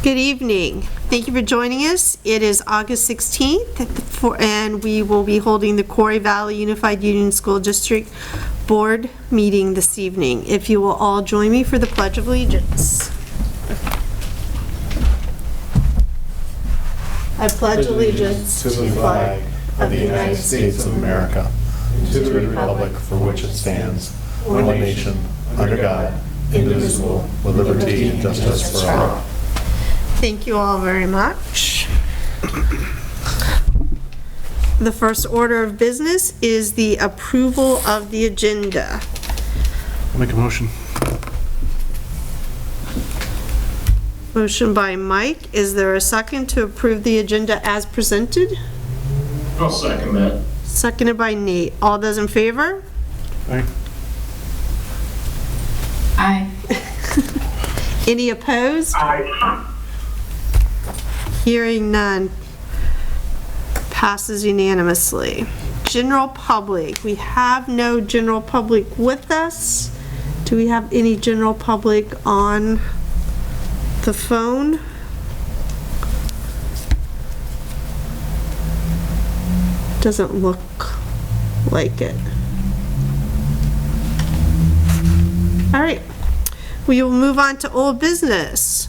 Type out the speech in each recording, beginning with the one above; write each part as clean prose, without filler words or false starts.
Good evening. Thank you for joining us. It is August 16th, and we will be holding the Quarry Valley Unified Union School District Board meeting this evening. If you will all join me for the Pledge of Allegiance. I pledge allegiance to the flag of the United States of America, and to the republic for which it stands, one nation, under God, indivisible, with liberty and justice for all. Thank you all very much. The first order of business is the approval of the agenda. I'll make a motion. Motion by Mike. Is there a second to approve the agenda as presented? I'll second that. Seconded by Nate. All those in favor? Aye. Aye. Any opposed? Aye. Hearing none. Passes unanimously. General public. We have no general public with us. Do we have any general public on the phone? Doesn't look like it. All right. We will move on to old business.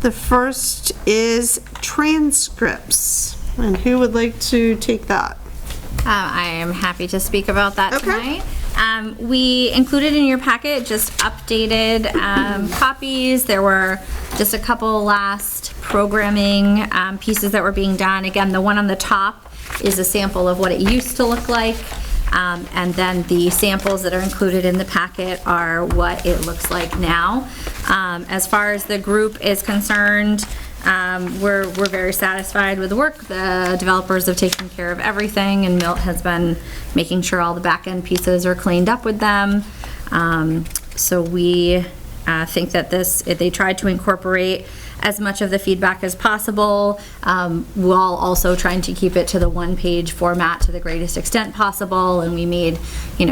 The first is transcripts. And who would like to take that? I am happy to speak about that Okay. tonight. We included in your packet just updated copies. There were just a couple last programming pieces that were being done. Again, the one on the top is a sample of what it used to look like. And then the samples that are included in the packet are what it looks like now. As far as the group is concerned, we're very satisfied with the work. The developers have taken care of everything, and Milt has been making sure all the back-end pieces are cleaned up with them. So we think that they tried to incorporate as much of the feedback as possible, while also trying to keep it to the one-page format to the greatest extent possible. And we made,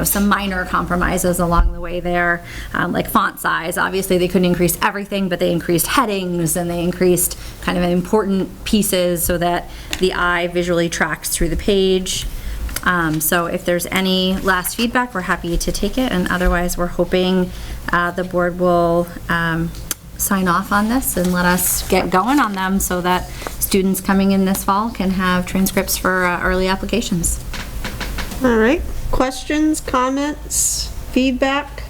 some minor compromises along the way there, like font size. Obviously, they couldn't increase everything, but they increased headings and they increased kind of important pieces so that the eye visually tracks through the page. So if there's any last feedback, we're happy to take it, and otherwise we're hoping the board will sign off on this and let us get going on them so that students coming in this fall can have transcripts for early applications. All right. Questions, comments, feedback?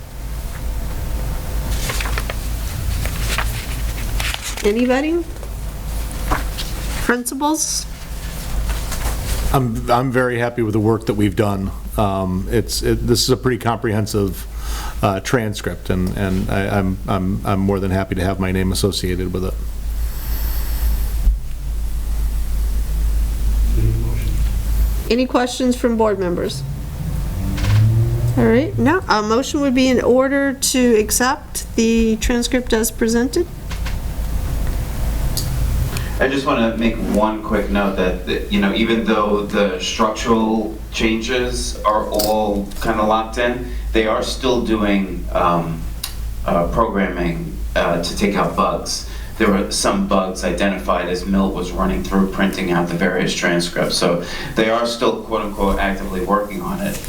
Anybody? Principals? I'm very happy with the work that we've done. This is a pretty comprehensive transcript, and I'm more than happy to have my name associated with it. Any questions from board members? All right. No. A motion would be in order to accept the transcript as presented. I just want to make one quick note that, even though the structural changes are all kind of locked in, they are still doing programming to take out bugs. There were some bugs identified as Milt was running through printing out the various transcripts. So they are still, quote unquote, actively working on it.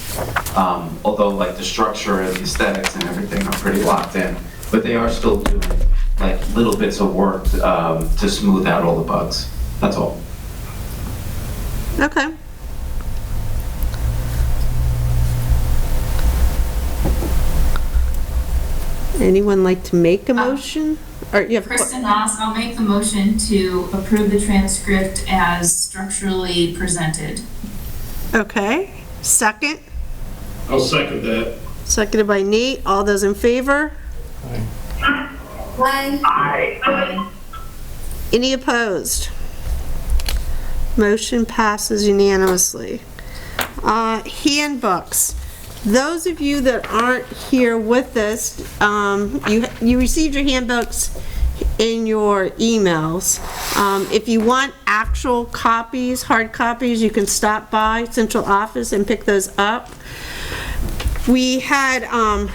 Although like the structure and the aesthetics and everything are pretty locked in, but they are still doing like little bits of work to smooth out all the bugs. That's all. Okay. Anyone like to make a motion? Or you have Kristen Noss, I'll make the motion to approve the transcript as structurally presented. Okay. Second? I'll second that. Seconded by Nate. All those in favor? Aye. Any opposed? Motion passes unanimously. Handbooks. Those of you that aren't here with us, you received your handbooks in your emails. If you want actual copies, hard copies, you can stop by central office and pick those up. We had, I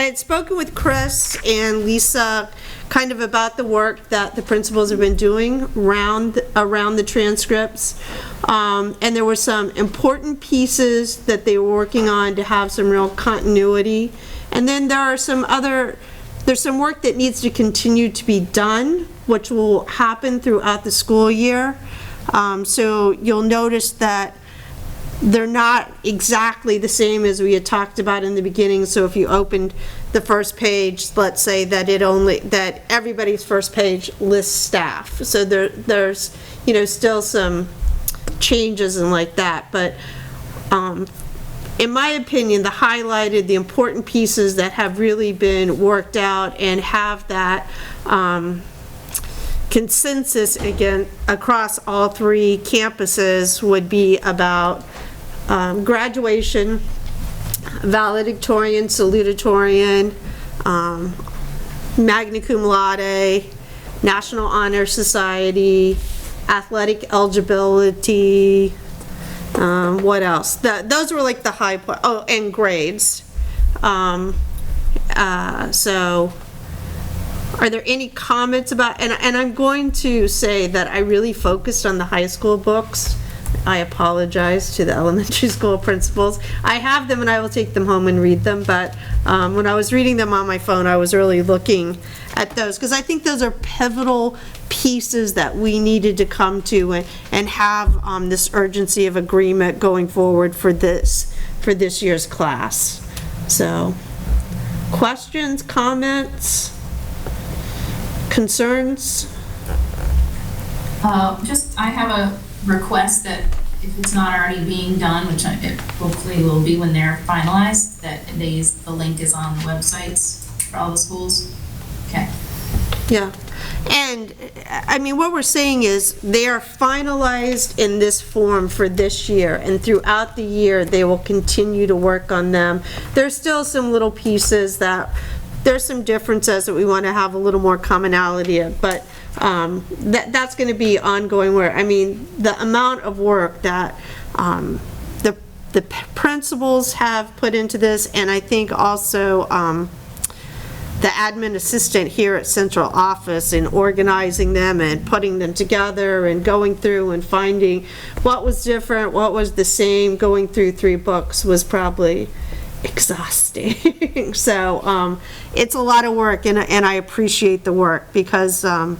had spoken with Chris and Lisa kind of about the work that the principals have been doing around the transcripts. And there were some important pieces that they were working on to have some real continuity. And then there's some work that needs to continue to be done, which will happen throughout the school year. So you'll notice that they're not exactly the same as we had talked about in the beginning. So if you opened the first page, let's say that that everybody's first page lists staff. So there's, still some changes and like that. But in my opinion, the important pieces that have really been worked out and have that consensus again across all 3 campuses would be about graduation, valedictorian, salutatorian, magna cum laude, National Honor Society, athletic eligibility, what else? Those were like the high point. Oh, and grades. So are there any comments about, and I'm going to say that I really focused on the high school books. I apologize to the elementary school principals. I have them and I will take them home and read them, but when I was reading them on my phone, I was really looking at those, because I think those are pivotal pieces that we needed to come to and have this urgency of agreement going forward for this year's class. So, questions, comments, concerns? I have a request that if it's not already being done, which it hopefully will be when they're finalized, that the link is on the websites for all the schools. Okay. Yeah. And, I mean, what we're saying is they are finalized in this form for this year, and throughout the year, they will continue to work on them. There's still some little pieces there's some differences that we want to have a little more commonality of, but that's going to be ongoing work. I mean, the amount of work that the principals have put into this, and I think also the admin assistant here at central office in organizing them and putting them together and going through and finding what was different, what was the same, going through 3 books was probably exhausting. So it's a lot of work, and I appreciate the work, because I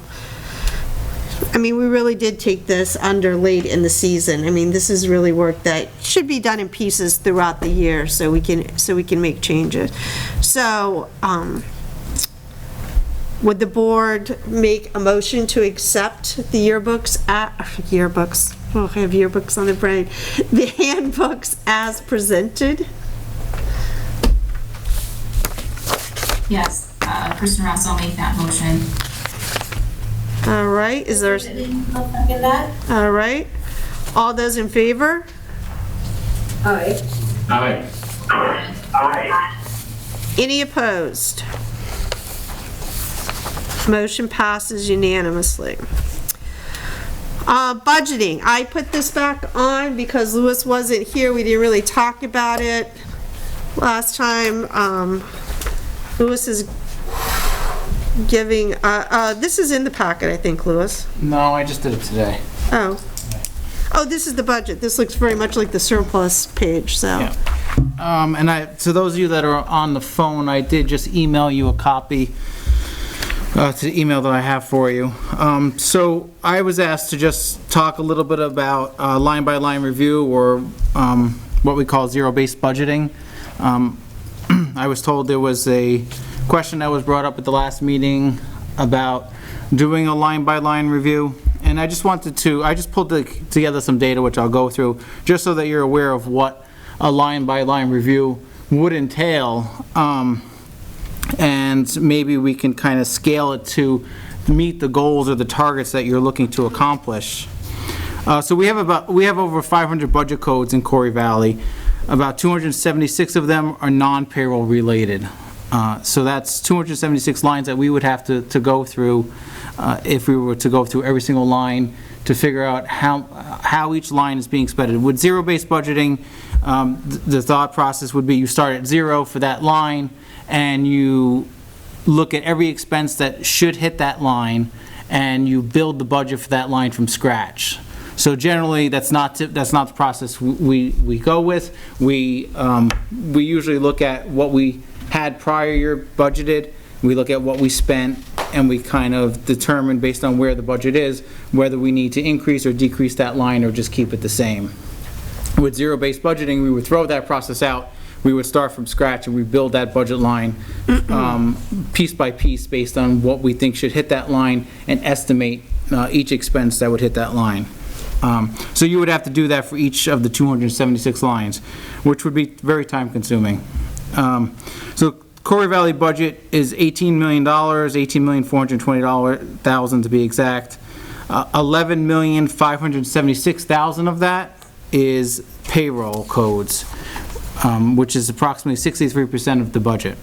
mean, we really did take this under late in the season. I mean, this is really work that should be done in pieces throughout the year, so we can make changes. So would the board make a motion to accept the yearbooks? Oh, I have yearbooks on the brain. The handbooks as presented? Yes, Kristen Ross, I'll make that motion. All right, is there? I'll second that. All right. All those in favor? Aye. Aye. Any opposed? Motion passes unanimously. Budgeting. I put this back on because Louis wasn't here. We didn't really talk about it last time. Louis is giving, this is in the packet, I think, Louis. No, I just did it today. Oh, this is the budget. This looks very much like the surplus page, so. Yeah. And to those of you that are on the phone, I did just email you a copy to the email that I have for you. So I was asked to just talk a little bit about line-by-line review, or what we call zero-based budgeting. I was told there was a question that was brought up at the last meeting about doing a line-by-line review, and I just pulled together some data which I'll go through, just so that you're aware of what a line-by-line review would entail, and maybe we can kind of scale it to meet the goals or the targets that you're looking to accomplish. So we have over 500 budget codes in Quarry Valley. About 276 of them are non-payroll related. So that's 276 lines that we would have to go through if we were to go through every single line to figure out how each line is being spent. With zero-based budgeting, the thought process would be you start at 0 for that line, and you look at every expense that should hit that line, and you build the budget for that line from scratch. So generally, that's not the process we go with. We usually look at what we had prior year budgeted, we look at what we spent, and we kind of determine, based on where the budget is, whether we need to increase or decrease that line or just keep it the same. With zero-based budgeting, we would throw that process out. We would start from scratch and we build that budget line piece by piece based on what we think should hit that line and estimate each expense that would hit that line. So you would have to do that for each of the 276 lines, which would be very time-consuming. So Quarry Valley budget is $18 million, $18,420,000 to be exact. $11,576,000 of that is payroll codes, which is approximately 63% of the budget.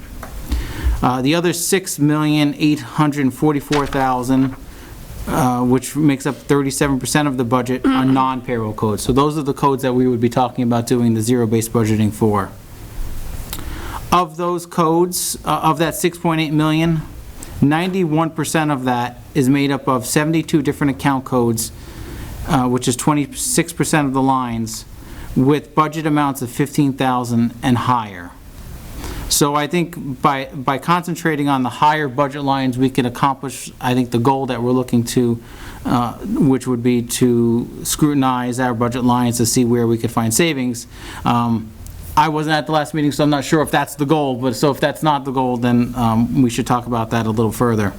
The other $6,844,000, which makes up 37% of the budget, are non-payroll codes. So those are the codes that we would be talking about doing the zero-based budgeting for. Of those codes, of that 6.8 million, 91% of that is made up of 72 different account codes, which is 26% of the lines, with budget amounts of $15,000 and higher. So I think by concentrating on the higher budget lines, we can accomplish, I think, the goal that we're looking to, which would be to scrutinize our budget lines to see where we could find savings. I wasn't at the last meeting, so I'm not sure if that's the goal, but so if that's not the goal, then we should talk about that a little further.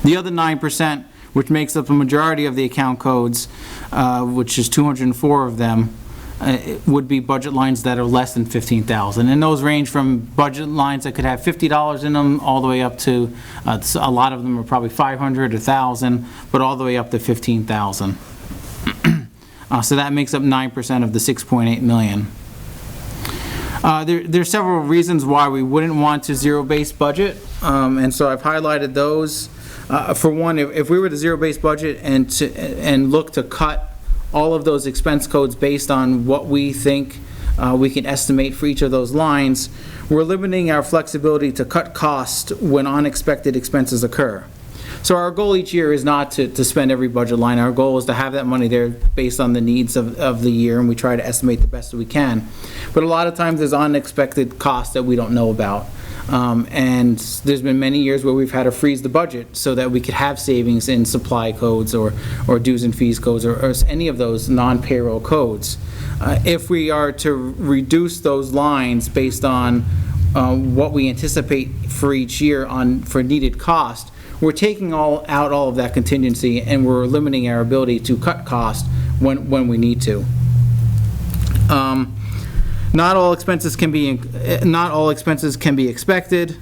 The other 9%, which makes up the majority of the account codes, which is 204 of them, would be budget lines that are less than $15,000. And those range from budget lines that could have $50 in them all the way up to, a lot of them are probably $500, $1,000, but all the way up to $15,000. So that makes up 9% of the 6.8 million. There's several reasons why we wouldn't want to zero-based budget, and so I've highlighted those. For one, if we were to zero-based budget and look to cut all of those expense codes based on what we think we can estimate for each of those lines, we're limiting our flexibility to cut costs when unexpected expenses occur. So our goal each year is not to spend every budget line. Our goal is to have that money there based on the needs of the year, and we try to estimate the best that we can. But a lot of times there's unexpected costs that we don't know about. And there's been many years where we've had to freeze the budget so that we could have savings in supply codes or dues and fees codes or any of those non-payroll codes. If we are to reduce those lines based on what we anticipate for each year for needed cost, we're taking out all of that contingency, and we're limiting our ability to cut costs when we need to. Not all expenses can be expected.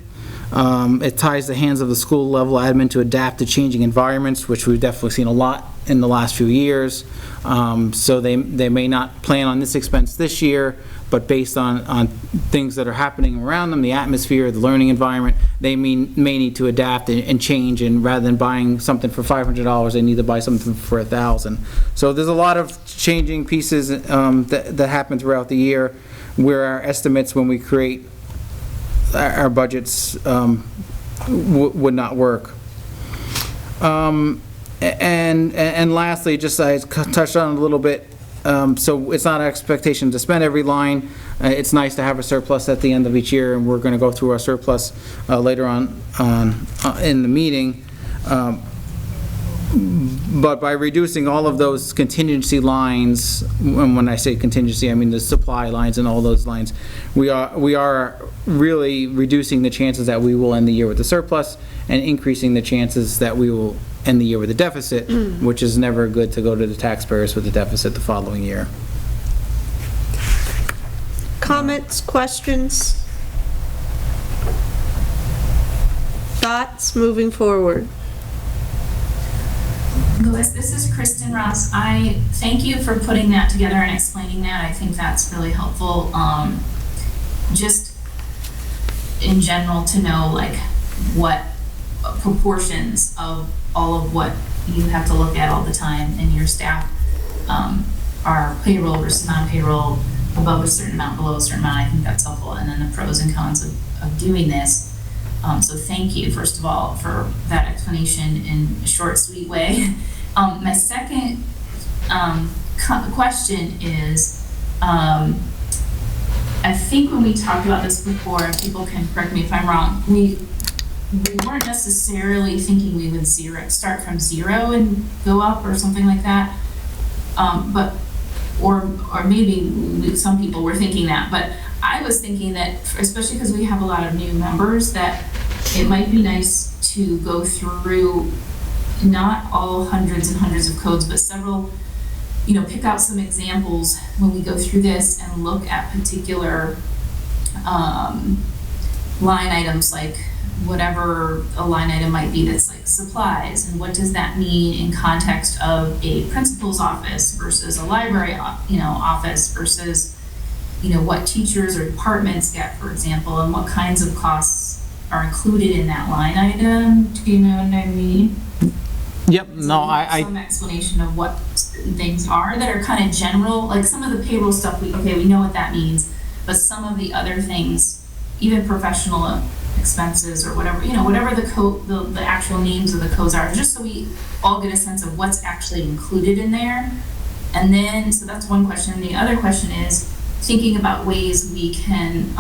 It ties the hands of the school level admin to adapt to changing environments, which we've definitely seen a lot in the last few years. So they may not plan on this expense this year, but based on things that are happening around them, the atmosphere, the learning environment, they may need to adapt and change, and rather than buying something for $500, they need to buy something for $1,000. So there's a lot of changing pieces that happen throughout the year, where our estimates when we create our budgets would not work. And lastly, just I touched on it a little bit, so it's not our expectation to spend every line. It's nice to have a surplus at the end of each year, and we're going to go through our surplus later on in the meeting. But by reducing all of those contingency lines, and when I say contingency, I mean the supply lines and all those lines, we are really reducing the chances that we will end the year with a surplus and increasing the chances that we will end the year with a deficit, which is never good to go to the taxpayers with a deficit the following year. Comments, questions? Thoughts moving forward? Louis, this is Kristen Ross. I thank you for putting that together and explaining that. I think that's really helpful. Just in general to know like what proportions of all of what you have to look at all the time and your staff are payroll versus non-payroll, above a certain amount, below a certain amount. I think that's helpful. And then the pros and cons of doing this. So thank you, first of all, for that explanation in a short, sweet way. My second question is, I think when we talked about this before, and people can correct me if I'm wrong, we weren't necessarily thinking we would start from zero and go up or something like that. But maybe some people were thinking that, but I was thinking that, especially because we have a lot of new members, that it might be nice to go through not all hundreds and hundreds of codes, but several, pick out some examples when we go through this and look at particular line items, like whatever a line item might be that's like supplies, and what does that mean in context of a principal's office versus a library office versus what teachers or departments get, for example, and what kinds of costs are included in that line item. Do you know what I mean? Yep, no, Some explanation of what things are that are kind of general, like some of the payroll stuff, we know what that means, but some of the other things, even professional expenses or whatever, whatever the code, the actual names of the codes are, just so we all get a sense of what's actually included in there. And then, so that's one question. The other question is thinking about ways we can,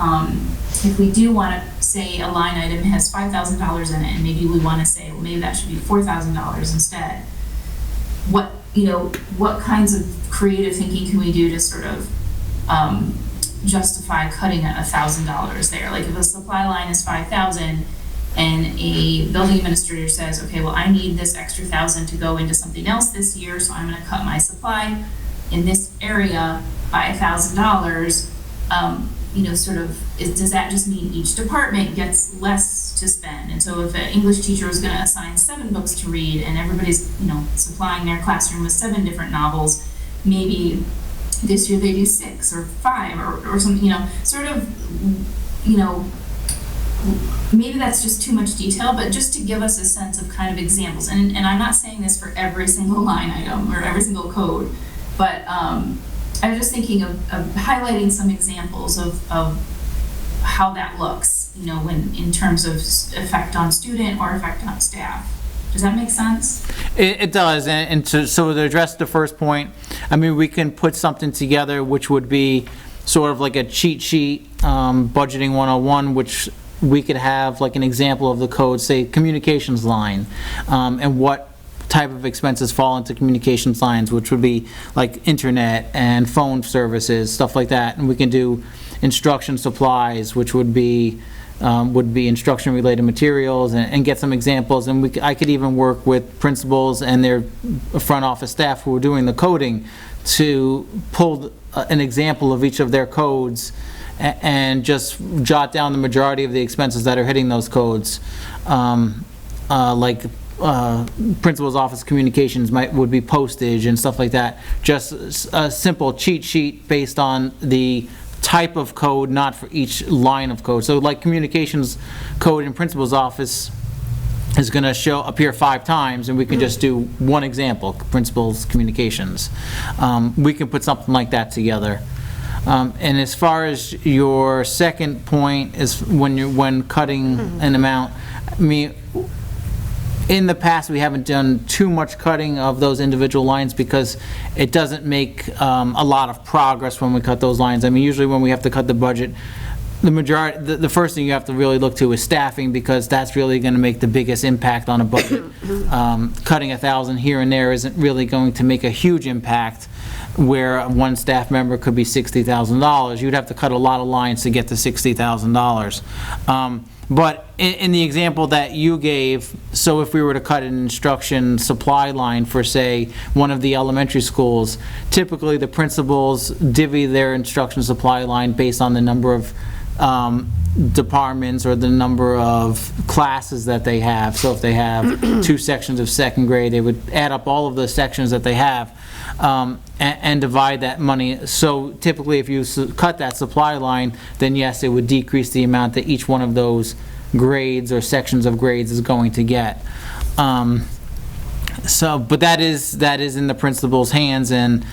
if we do want to say a line item has $5,000 in it, and maybe we want to say, well, maybe that should be $4,000 instead. What kinds of creative thinking can we do to sort of justify cutting $1,000 there? Like if a supply line is $5,000 and a building administrator says, okay, well, I need this extra $1,000 to go into something else this year, so I'm going to cut my supply in this area by $1,000. Does that just mean each department gets less to spend? And so if an English teacher is going to assign 7 books to read and everybody's, supplying their classroom with 7 different novels, maybe this year they do 6 or 5 or something, maybe that's just too much detail, but just to give us a sense of kind of examples. And I'm not saying this for every single line item or every single code, but I was just thinking of highlighting some examples of how that looks, when in terms of effect on student or effect on staff. Does that make sense? It does, and so to address the first point, we can put something together which would be sort of like a cheat sheet, budgeting 101, which we could have like an example of the code, say communications line, and what type of expenses fall into communications lines, which would be like internet and phone services, stuff like that. And we can do instruction supplies, which would be instruction related materials, and get some examples. And I could even work with principals and their front office staff who are doing the coding to pull an example of each of their codes and just jot down the majority of the expenses that are hitting those codes. Principal's office communications would be postage and stuff like that. Just a simple cheat sheet based on the type of code, not for each line of code. So like communications code in principal's office is going to appear 5 times, and we can just do one example, principal's communications. We can put something like that together. And as far as your second point is when cutting an amount, in the past, we haven't done too much cutting of those individual lines because it doesn't make a lot of progress when we cut those lines. Usually when we have to cut the budget, the first thing you have to really look to is staffing, because that's really going to make the biggest impact on a budget. Cutting $1,000 here and there isn't really going to make a huge impact, where one staff member could be $60,000. You'd have to cut a lot of lines to get to $60,000. But in the example that you gave, so if we were to cut an instruction supply line for, say, one of the elementary schools, typically the principals divvy their instruction supply line based on the number of departments or the number of classes that they have. So if they have 2 sections of second grade, they would add up all of the sections that they have and divide that money. So typically if you cut that supply line, then yes, it would decrease the amount that each one of those grades or sections of grades is going to get. But that is in the principal's hands, and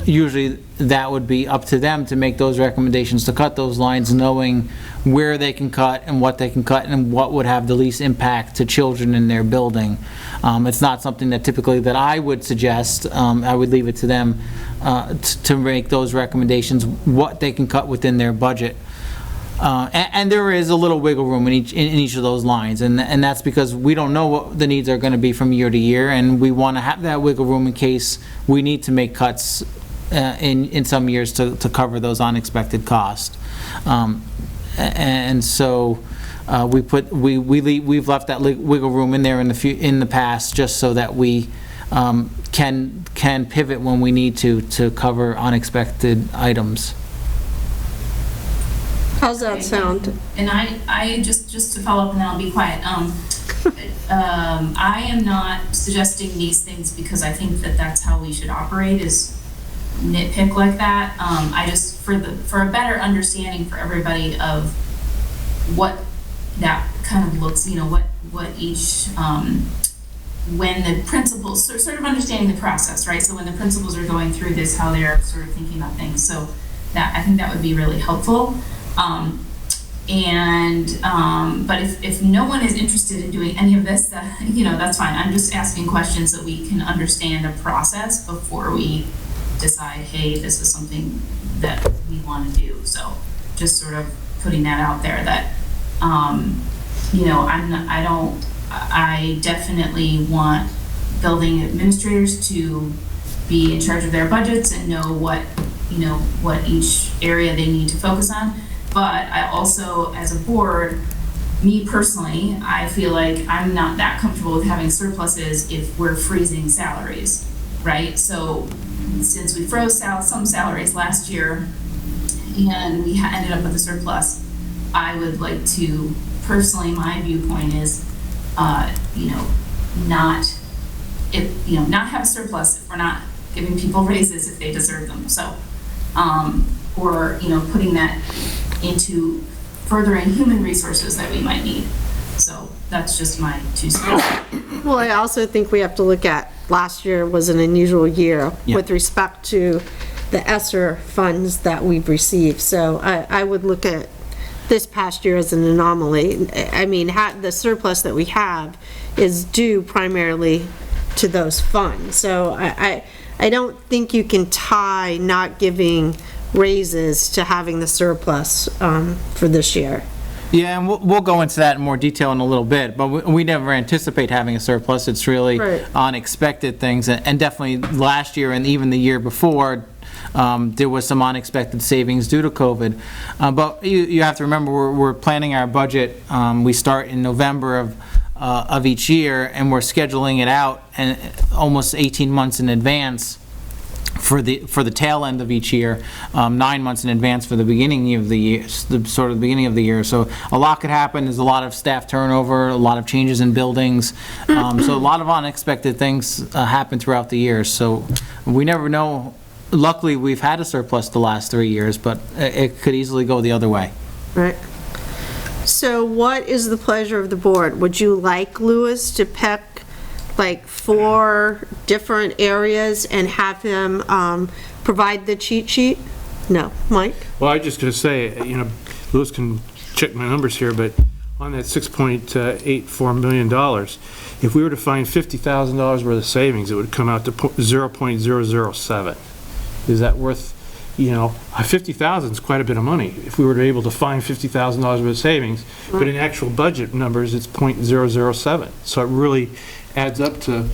usually that would be up to them to make those recommendations to cut those lines, knowing where they can cut and what they can cut and what would have the least impact to children in their building. It's not something that typically that I would suggest. I would leave it to them to make those recommendations, what they can cut within their budget. And there is a little wiggle room in each of those lines, and that's because we don't know what the needs are going to be from year to year, and we want to have that wiggle room in case we need to make cuts in some years to cover those unexpected costs. And so we've left that wiggle room in there in the past, just so that we can pivot when we need to cover unexpected items. How's that sound? And I just to follow up, and then I'll be quiet. I am not suggesting these things because I think that that's how we should operate, is nitpick like that. I just, for a better understanding for everybody of what that kind of looks, what each, when the principals, sort of understanding the process, right? So when the principals are going through this, how they're sort of thinking about things. So that, I think that would be really helpful. But if no one is interested in doing any of this, that's fine. I'm just asking questions so we can understand a process before we decide, hey, this is something that we want to do. So just sort of putting that out there that, I definitely want building administrators to be in charge of their budgets and know what each area they need to focus on. But I also, as a board, me personally, I feel like I'm not that comfortable with having surpluses if we're freezing salaries, right? So since we froze some salaries last year and we ended up with a surplus, I would like to, personally, my viewpoint is, not have a surplus if we're not giving people raises if they deserve them. So, or putting that into furthering human resources that we might need. So that's just my 2 cents. Well, I also think we have to look at, last year was an unusual year with respect to the ESSER funds that we've received. So I would look at this past year as an anomaly. I mean, the surplus that we have is due primarily to those funds. So I don't think you can tie not giving raises to having the surplus for this year. Yeah, and we'll go into that in more detail in a little bit, but we never anticipate having a surplus. It's really unexpected things, and definitely last year and even the year before, there was some unexpected savings due to COVID. But you have to remember, we're planning our budget. We start in November of each year, and we're scheduling it out and almost 18 months in advance for the tail end of each year, 9 months in advance for the beginning of the year, the beginning of the year. So a lot could happen. There's a lot of staff turnover, a lot of changes in buildings. So a lot of unexpected things happen throughout the year. So we never know. Luckily, we've had a surplus the last 3 years, but it could easily go the other way. Right. So what is the pleasure of the board? Would you like Louis to pick like 4 different areas and have him provide the cheat sheet? No. Mike? Well, I was just going to say, Louis can check my numbers here, but on that $6.84 million, if we were to find $50,000 worth of savings, it would come out to 0.007. Is that worth, $50,000 is quite a bit of money. If we were to be able to find $50,000 worth of savings, but in actual budget numbers, it's 0.007. So it really adds up to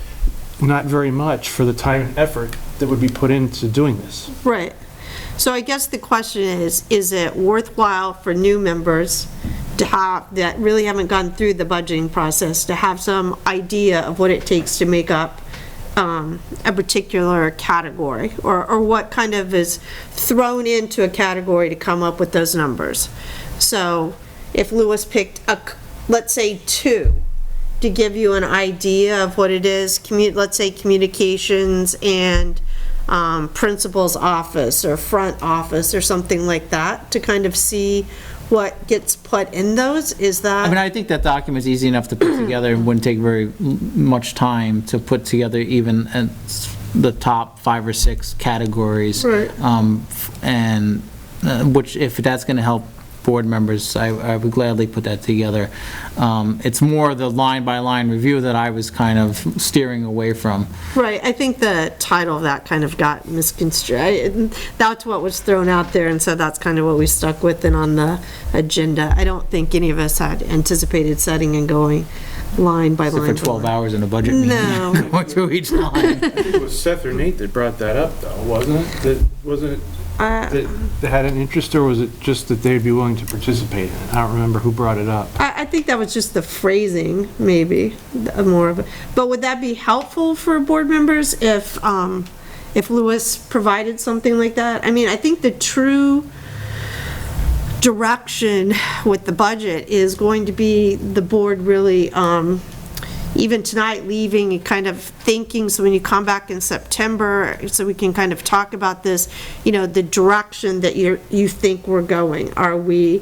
not very much for the time and effort that would be put into doing this. Right. So I guess the question is it worthwhile for new members to have, that really haven't gone through the budgeting process, to have some idea of what it takes to make up a particular category, or what kind of is thrown into a category to come up with those numbers? So if Louis picked, let's say 2, to give you an idea of what it is, let's say communications and principal's office or front office or something like that, to kind of see what gets put in those. Is that? I mean, I think that document's easy enough to put together and wouldn't take very much time to put together, even the top 5 or 6 categories. Right. And, which, if that's gonna help board members, I would gladly put that together. It's more the line-by-line review that I was kind of steering away from. Right, I think the title of that kind of got misconstrued. That's what was thrown out there, and so that's kind of what we stuck with and on the agenda. I don't think any of us had anticipated setting and going line by line. For 12 hours in a budget meeting. No. Going through each line. I think it was Seth or Nate that brought that up, though, wasn't it? Wasn't it that they had an interest, or was it just that they'd be willing to participate in it? I don't remember who brought it up. I think that was just the phrasing, maybe, more of it. But would that be helpful for board members if Louis provided something like that? I mean, I think the true direction with the budget is going to be the board really, even tonight, leaving and kind of thinking, so when you come back in September, so we can kind of talk about this, you know, the direction that you think we're going. Are we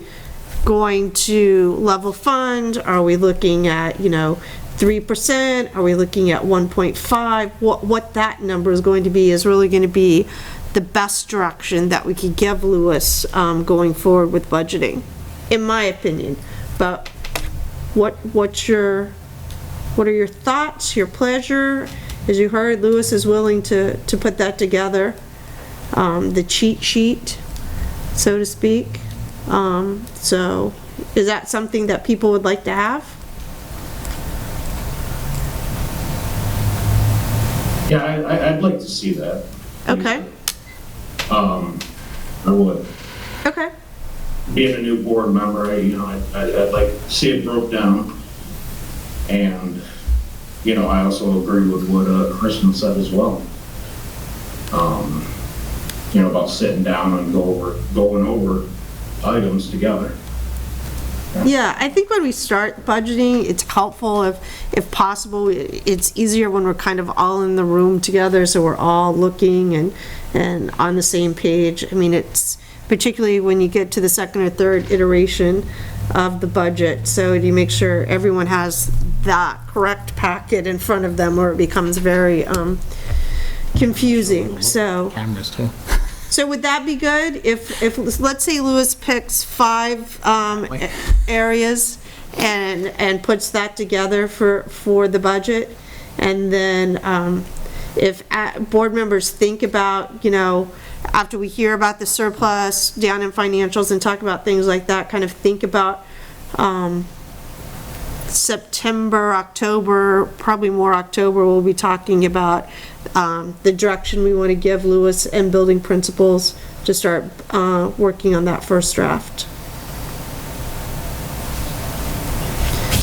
going to level fund? Are we looking at, 3%? Are we looking at 1.5? What that number is going to be is really going to be the best direction that we could give Louis going forward with budgeting, in my opinion. But what are your thoughts, your pleasure? As you heard, Louis is willing to put that together, the cheat sheet, so to speak. So is that something that people would like to have? Yeah, I'd like to see that. Okay. I would. Okay. Being a new board member, I'd like to see it broke down. And, I also agree with what Kristen said as well. About sitting down and going over items together. Yeah, I think when we start budgeting, it's helpful if possible. It's easier when we're kind of all in the room together, so we're all looking and on the same page. I mean, it's particularly when you get to the second or third iteration of the budget, so you make sure everyone has that correct packet in front of them, or it becomes very confusing. So Cameras too. So would that be good if let's say Louis picks 5 areas and puts that together for the budget, and then if board members think about, after we hear about the surplus down in financials and talk about things like that, kind of think about September, October, probably more October, we'll be talking about the direction we want to give Louis and building principals to start working on that first draft.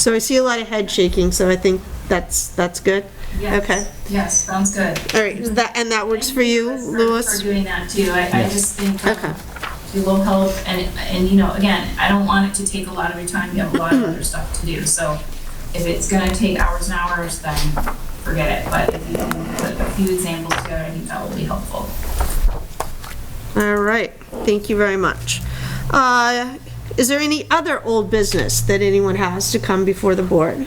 So I see a lot of head shaking, so I think that's good. Yes. Okay. Yes, sounds good. All right, that works for you, Louis? For doing that too. I just think Okay. it will help, and again, I don't want it to take a lot of your time. You have a lot of other stuff to do. So if it's gonna take hours and hours, then forget it. But if you can put a few examples together, I think that will be helpful. All right, thank you very much. Is there any other old business that anyone has to come before the board?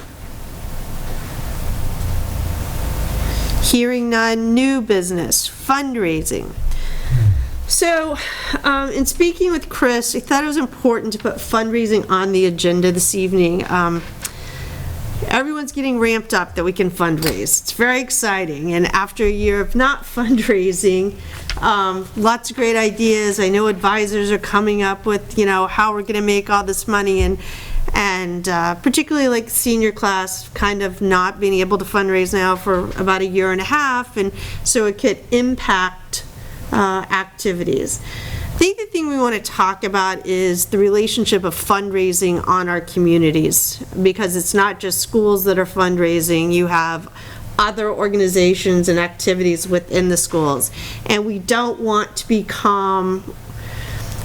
Hearing none, new business, fundraising. So, in speaking with Chris, I thought it was important to put fundraising on the agenda this evening. Everyone's getting ramped up that we can fundraise. It's very exciting, and after a year of not fundraising, lots of great ideas. I know advisors are coming up with, how we're gonna make all this money, and particularly like senior class kind of not being able to fundraise now for about a year and a half, and so it could impact activities. I think the thing we want to talk about is the relationship of fundraising on our communities, because it's not just schools that are fundraising. You have other organizations and activities within the schools, and we don't want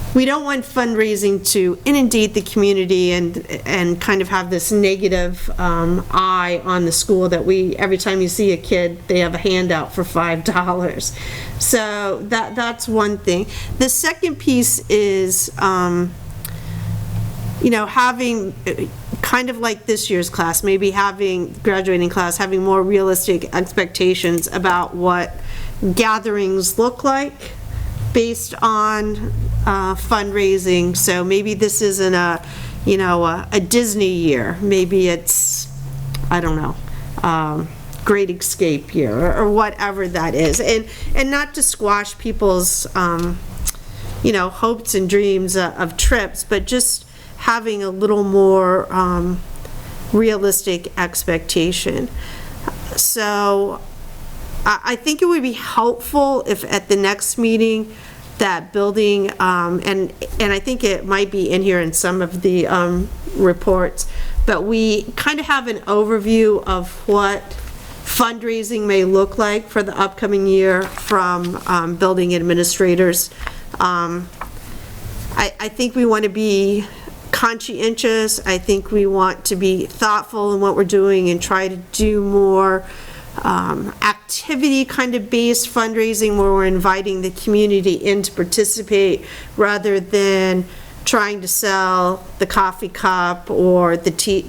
fundraising to inundate the community and kind of have this negative eye on the school that every time you see a kid, they have a handout for $5. So that's one thing. The second piece is, having, kind of like this year's class, maybe graduating class, having more realistic expectations about what gatherings look like based on fundraising. So maybe this isn't a Disney year. Maybe it's, I don't know, Great Escape year or whatever that is. And not to squash people's, hopes and dreams of trips, but just having a little more realistic expectation. So I think it would be helpful if at the next meeting that building, and I think it might be in here in some of the reports, but we kind of have an overview of what fundraising may look like for the upcoming year from building administrators. I think we want to be conscientious. I think we want to be thoughtful in what we're doing and try to do more activity kind of based fundraising where we're inviting the community in to participate rather than trying to sell the coffee cup or the tea,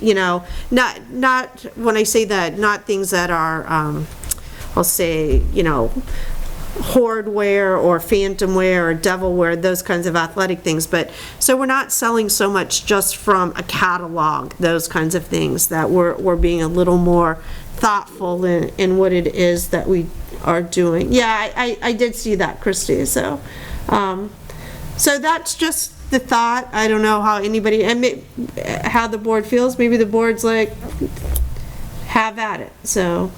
not when I say that, not things that are, I'll say, hoard wear or phantom wear or devil wear, those kinds of athletic things. But so we're not selling so much just from a catalog, those kinds of things, that we're being a little more thoughtful in what it is that we are doing. Yeah, I did see that, Christy. So so that's just the thought. I don't know how anybody, how the board feels. Maybe the board's like, have at it. So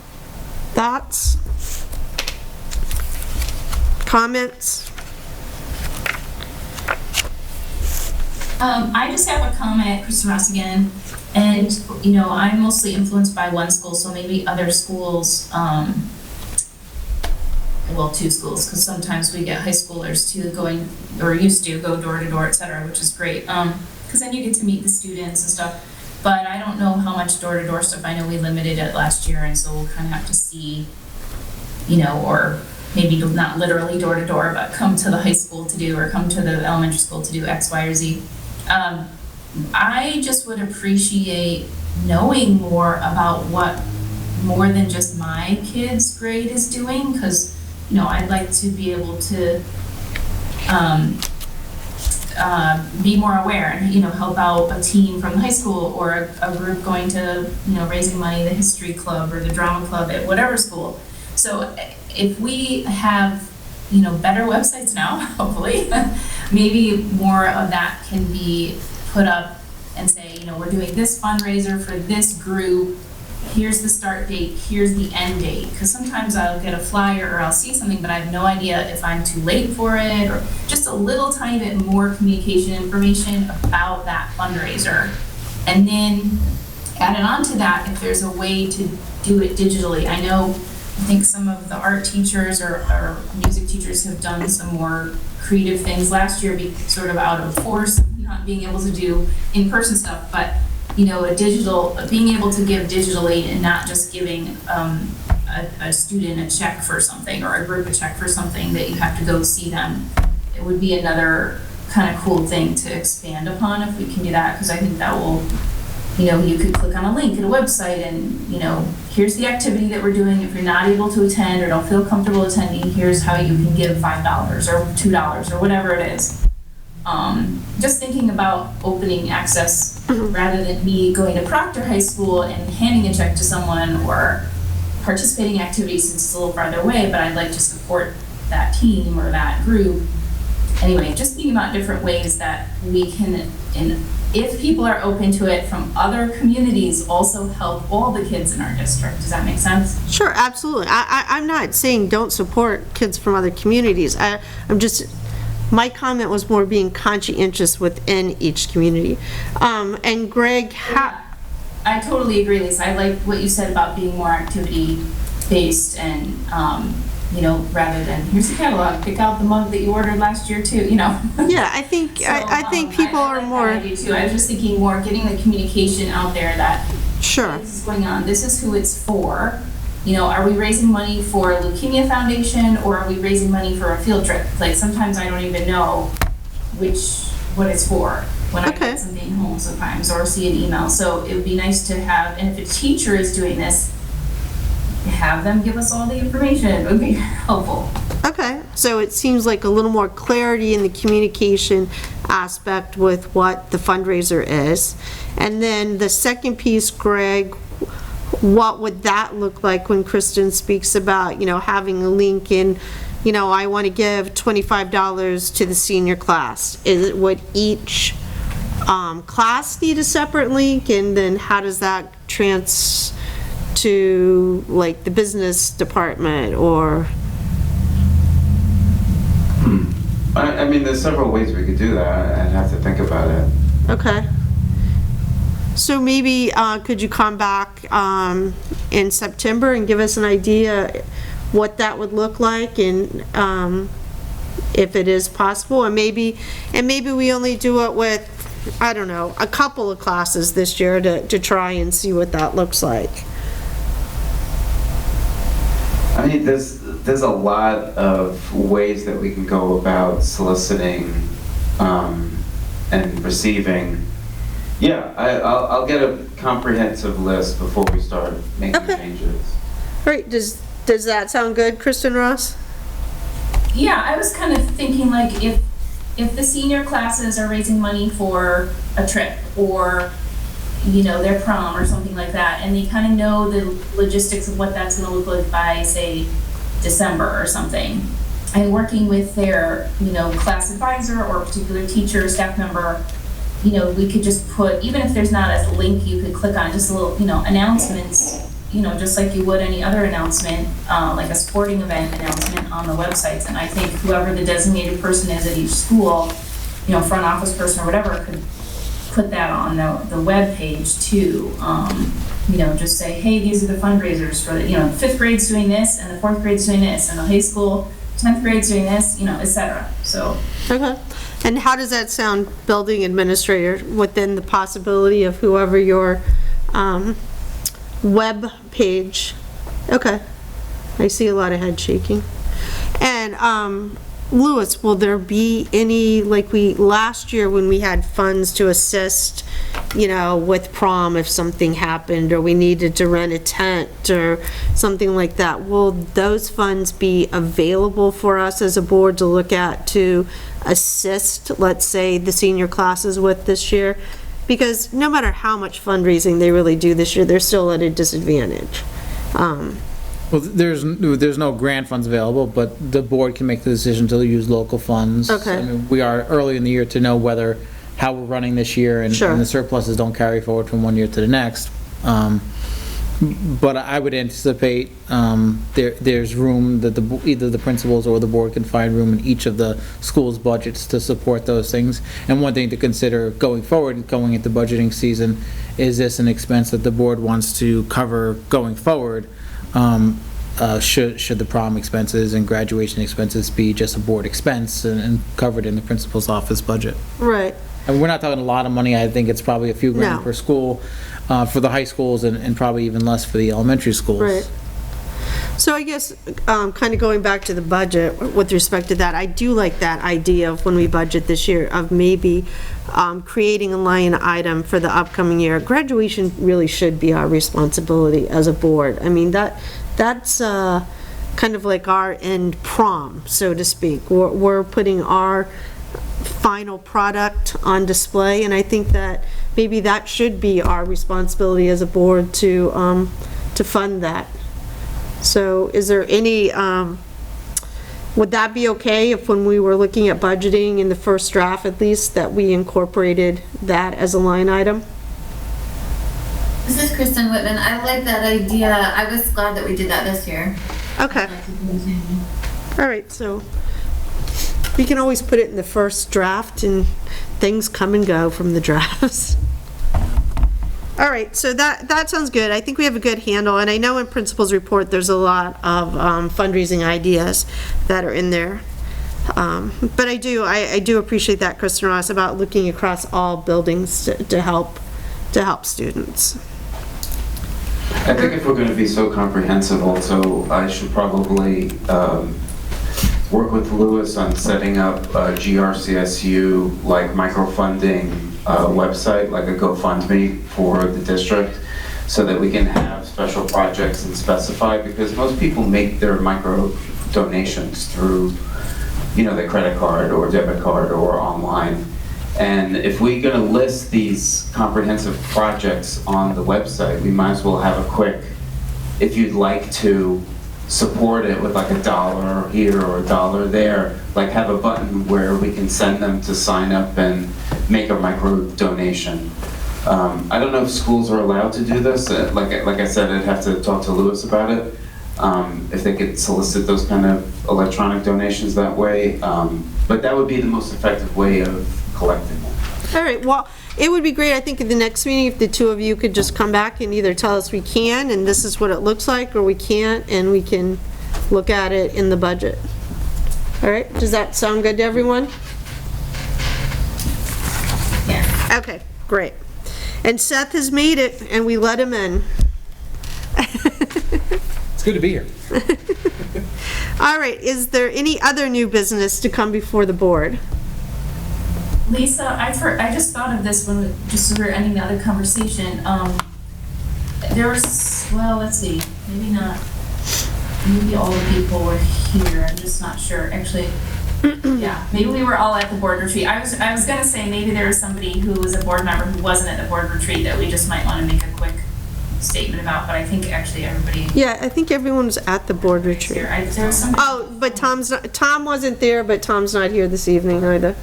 thoughts? Comments? I just have a comment, Kristen Ross again, and I'm mostly influenced by one school, so maybe other schools, well, two schools, because sometimes we get high schoolers too going, or used to go door to door, et cetera, which is great, because then you get to meet the students and stuff. But I don't know how much door to door stuff. I know we limited it last year, and so we'll kind of have to see, or maybe not literally door to door, but come to the high school to do, or come to the elementary school to do X, Y, or Z. I just would appreciate knowing more about what more than just my kid's grade is doing, because I'd like to be able to be more aware and help out a team from the high school or a group going to raising money, the history club or the drama club at whatever school. So if we have better websites now, hopefully, maybe more of that can be put up and say, we're doing this fundraiser for this group. Here's the start date, here's the end date. Because sometimes I'll get a flyer or I'll see something, but I have no idea if I'm too late for it, or just a little tiny bit more communication information about that fundraiser. And then added on to that, if there's a way to do it digitally. I think some of the art teachers or music teachers have done some more creative things last year, sort of out of force, not being able to do in-person stuff, but being able to give digitally and not just giving a student a check for something or a group a check for something that you have to go see them. It would be another kind of cool thing to expand upon if we can do that, because I think that will, you could click on a link at a website and, here's the activity that we're doing. If you're not able to attend or don't feel comfortable attending, here's how you can give $5 or $2 or whatever it is. Just thinking about opening access rather than me going to Proctor High School and handing a check to someone or participating in activities since it's a little farther away, but I'd like to support that team or that group. Anyway, just thinking about different ways that we can, and if people are open to it from other communities, also help all the kids in our district. Does that make sense? Sure, absolutely. I'm not saying don't support kids from other communities. My comment was more being conscientious within each community. And Greg, I totally agree, Lisa. I like what you said about being more activity-based and, rather than, here's the catalog, pick out the mug that you ordered last year too, Yeah, I think, so, I think people are more. I do too. I was just thinking more getting the communication out there that sure, this is going on, this is who it's for. Are we raising money for Leukemia Foundation or are we raising money for a field trip? Like sometimes I don't even know what it's for when I get something home sometimes or see an email. So it would be nice to have, and if a teacher is doing this, have them give us all the information, it would be helpful. Okay, so it seems like a little more clarity in the communication aspect with what the fundraiser is. And then the second piece, Greg, what would that look like when Kristen speaks about, having a link in, I want to give $25 to the senior class? Would each class need a separate link? And then how does that to like the business department or? I mean, there's several ways we could do that. I'd have to think about it. Okay. So maybe, could you come back in September and give us an idea what that would look like and if it is possible? And maybe we only do it with, I don't know, a couple of classes this year to try and see what that looks like. I mean, there's a lot of ways that we can go about soliciting and receiving. Yeah, I'll get a comprehensive list before we start making changes. All right, does that sound good, Kristen Ross? Yeah, I was kind of thinking like if the senior classes are raising money for a trip or their prom or something like that, and they kind of know the logistics of what that's going to look like by, say, December or something, and working with their, class advisor or a particular teacher or staff member, we could just put, even if there's not a link you could click on, just a little, announcements, just like you would any other announcement, like a sporting event announcement on the websites. And I think whoever the designated person is at each school, front office person or whatever, could put that on the web page too. Just say, hey, these are the fundraisers for the, 5th grade's doing this and the 4th grade's doing this and the high school 10th grade's doing this, etc. So. Okay. And how does that sound, building administrator, within the possibility of whoever your web page? Okay. I see a lot of head shaking. And Louis, will there be any, like last year when we had funds to assist, with prom if something happened or we needed to rent a tent or something like that, will those funds be available for us as a board to look at to assist, let's say, the senior classes with this year? Because no matter how much fundraising they really do this year, they're still at a disadvantage. Well, there's no grant funds available, but the board can make the decision to use local funds. Okay. I mean, we are early in the year to know how we're running this year, and Sure. and the surpluses don't carry forward from one year to the next. But I would anticipate there's room that either the principals or the board can find room in each of the schools' budgets to support those things. And one thing to consider going forward and going into budgeting season, is this an expense that the board wants to cover going forward? Should the prom expenses and graduation expenses be just a board expense and covered in the principal's office budget? Right. And we're not talking a lot of money. I think it's probably a few grand No. per school for the high schools and probably even less for the elementary schools. Right. So I guess, kind of going back to the budget with respect to that, I do like that idea of when we budget this year of maybe creating a line item for the upcoming year. Graduation really should be our responsibility as a board. I mean, that's kind of like our end prom, so to speak. We're putting our final product on display, and I think that maybe that should be our responsibility as a board to fund that. So is there any, would that be okay if when we were looking at budgeting in the first draft at least, that we incorporated that as a line item? This is Kristen Whitman. I like that idea. I was glad that we did that this year. Okay. All right, so we can always put it in the first draft and things come and go from the drafts. All right, so that sounds good. I think we have a good handle, and I know in principal's report, there's a lot of fundraising ideas that are in there. But I do appreciate that, Kristen Ross, about looking across all buildings to help students. I think if we're going to be so comprehensive also, I should probably work with Louis on setting up a GRCSU like microfunding website, like a GoFundMe for the district, so that we can have special projects and specify, because most people make their micro donations through, their credit card or debit card or online. And if we're gonna list these comprehensive projects on the website, we might as well have a quick, if you'd like to support it with like $1 here or $1 there, like have a button where we can send them to sign up and make a micro donation. I don't know if schools are allowed to do this. Like I said, I'd have to talk to Lewis about it. If they could solicit those kind of electronic donations that way. But that would be the most effective way of collecting them. All right, well, it would be great, I think, at the next meeting, if the two of you could just come back and either tell us we can, and this is what it looks like, or we can't, and we can look at it in the budget. All right, does that sound good to everyone? Yeah. Okay, great. And Seth has made it, and we let him in. It's good to be here. All right, is there any other new business to come before the board? Lisa, I just thought of this when we were ending the other conversation. There was, well, let's see, maybe not, maybe all the people were here, I'm just not sure, actually. Yeah, maybe we were all at the board retreat. I was gonna say maybe there was somebody who was a board member who wasn't at the board retreat that we just might wanna make a quick statement about, but I think actually everybody. Yeah, I think everyone was at the board retreat. There was somebody. Oh, but Tom wasn't there, but Tom's not here this evening either.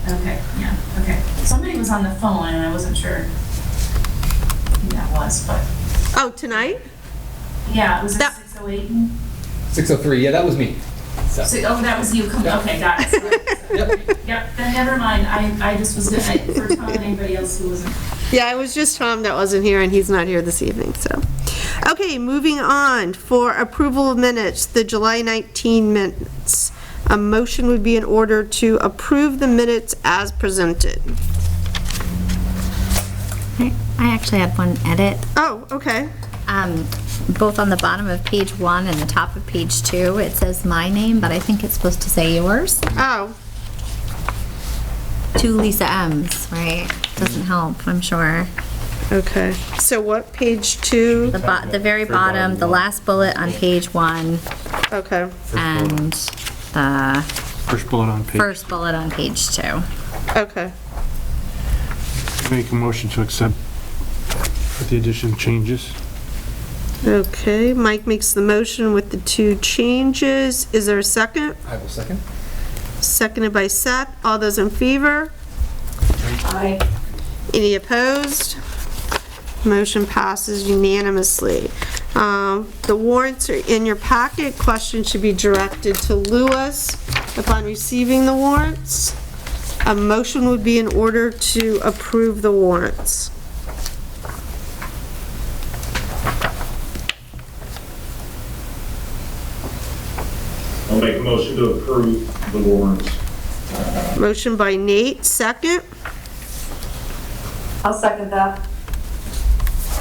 Okay, yeah, okay. Somebody was on the phone and I wasn't sure who that was, but. Oh, tonight? Yeah, it was That- 6:08. 6:03, yeah, that was me. So. Oh, that was you coming, okay, got it. Sorry. Yep, then never mind, I just was gonna, for Tom and anybody else who wasn't. Yeah, it was just Tom that wasn't here, and he's not here this evening, so. Okay, moving on. For approval of minutes, the July 19 minutes. A motion would be in order to approve the minutes as presented. I actually had one edit, Oh, okay. both on the bottom of page 1 and the top of page 2. It says my name, but I think it's supposed to say yours. Oh, To Lisa M's, right? Doesn't help, I'm sure. okay. So what, page 2? The very bottom, the last bullet on page 1, Okay. and the First bullet on page. first bullet on page 2. Okay. Make a motion to accept with the addition changes. Okay, Mike makes the motion with the 2 changes. Is there a second? I will second. Seconded by Seth. All those in favor? Aye. Any opposed? Motion passes unanimously. The warrants are in your packet. Questions should be directed to Lewis upon receiving the warrants. A motion would be in order to approve the warrants. I'll make a motion to approve the warrants. Motion by Nate, second. I'll second that.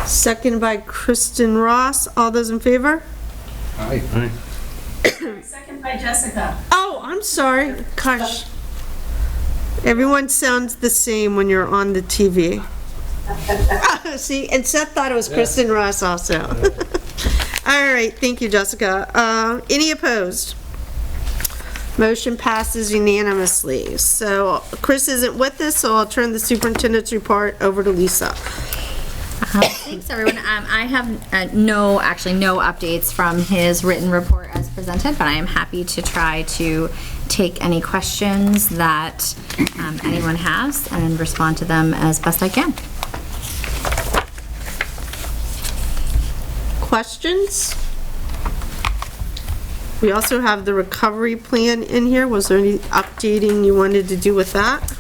Second by Kristen Ross. All those in favor? Aye. Aye. Second by Jessica. Oh, I'm sorry. Gosh. Everyone sounds the same when you're on the TV. See, and Seth thought it was Kristen Ross also. All right, thank you, Jessica. Any opposed? Motion passes unanimously. So Chris isn't with us, so I'll turn the superintendent's report over to Lisa. Thanks, everyone. I have no updates from his written report as presented, but I am happy to try to take any questions that anyone has and respond to them as best I can. Questions? We also have the recovery plan in here. Was there any updating you wanted to do with that?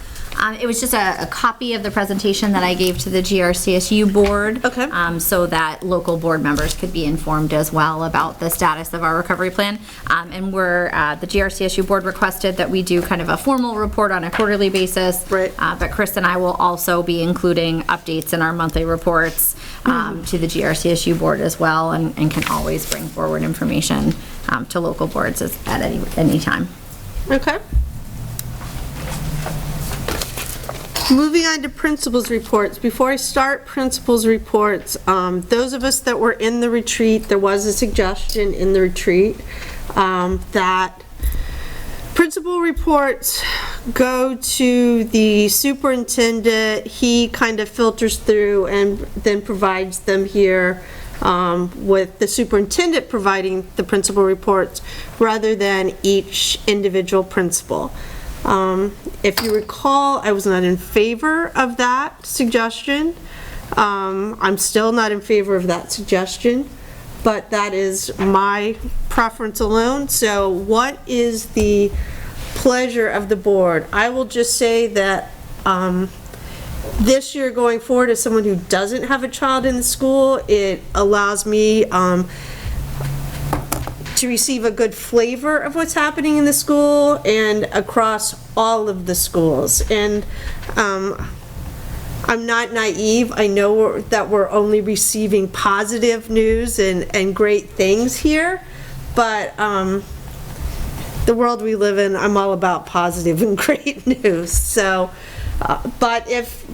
It was just a copy of the presentation that I gave to the GRCSU board. Okay. So that local board members could be informed as well about the status of our recovery plan. And the GRCSU board requested that we do kind of a formal report on a quarterly basis. Right. But Chris and I will also be including updates in our monthly reports to the GRCSU board as well, and can always bring forward information to local boards at any time. Okay. Moving on to principals reports. Before I start principals reports, those of us that were in the retreat, there was a suggestion in the retreat that principal reports go to the superintendent. He kind of filters through and then provides them here, with the superintendent providing the principal reports rather than each individual principal. If you recall, I was not in favor of that suggestion. I'm still not in favor of that suggestion, but that is my preference alone. So what is the pleasure of the board? I will just say that this year going forward, as someone who doesn't have a child in the school, it allows me to receive a good flavor of what's happening in the school and across all of the schools. And I'm not naive. I know that we're only receiving positive news and great things here, but the world we live in, I'm all about positive and great news. So, but if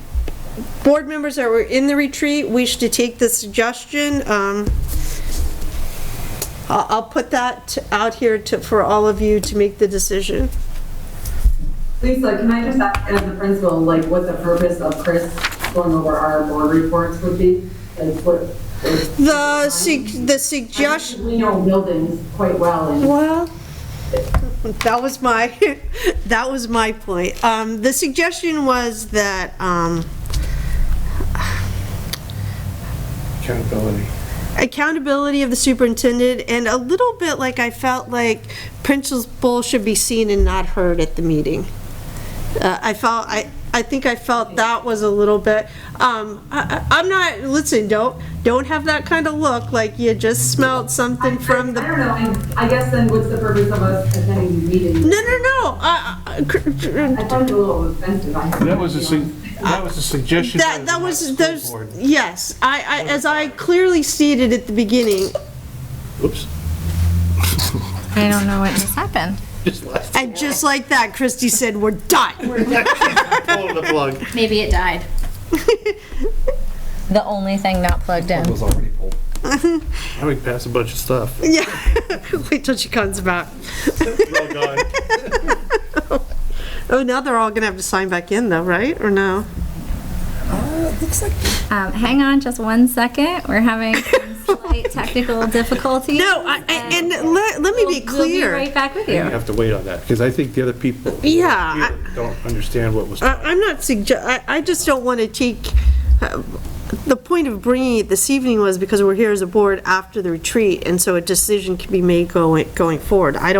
board members that were in the retreat wish to take the suggestion, I'll put that out here for all of you to make the decision. Lisa, can I just ask as the principal, like, what the purpose of Chris going over our board reports would be? Like, what? The suggestion. We know buildings quite well. And well, that was my point. The suggestion was that accountability of the superintendent, and a little bit like I felt like principal should be seen and not heard at the meeting. I think I felt that was a little bit, I'm not, listen, don't have that kind of look like you just smelled something from the. I don't know, I guess then what's the purpose of us attending these meetings? No. I find it a little offensive. That was a suggestion. That was, yes, as I clearly stated at the begging. Oops. I don't know what just happened. And just like that, Christy said, we're done. Pulling the plug. Maybe it died. The only thing not plugged in. It was already pulled. Now we can pass a bunch of stuff. Yeah, wait till she comes back. Well gone. Oh, now they're all gonna have to sign back in though, right, or no? Looks like. Hang on just 1 second. We're having some slight technical difficulties. No, and let me be clear. We'll be right back with You you. have to wait on that, because I think the other people Yeah, here don't understand what was. I'm not I just don't want to take, the point of bringing it this evening was because we're here as a board after the retreat, and so a decision can be made going forward. I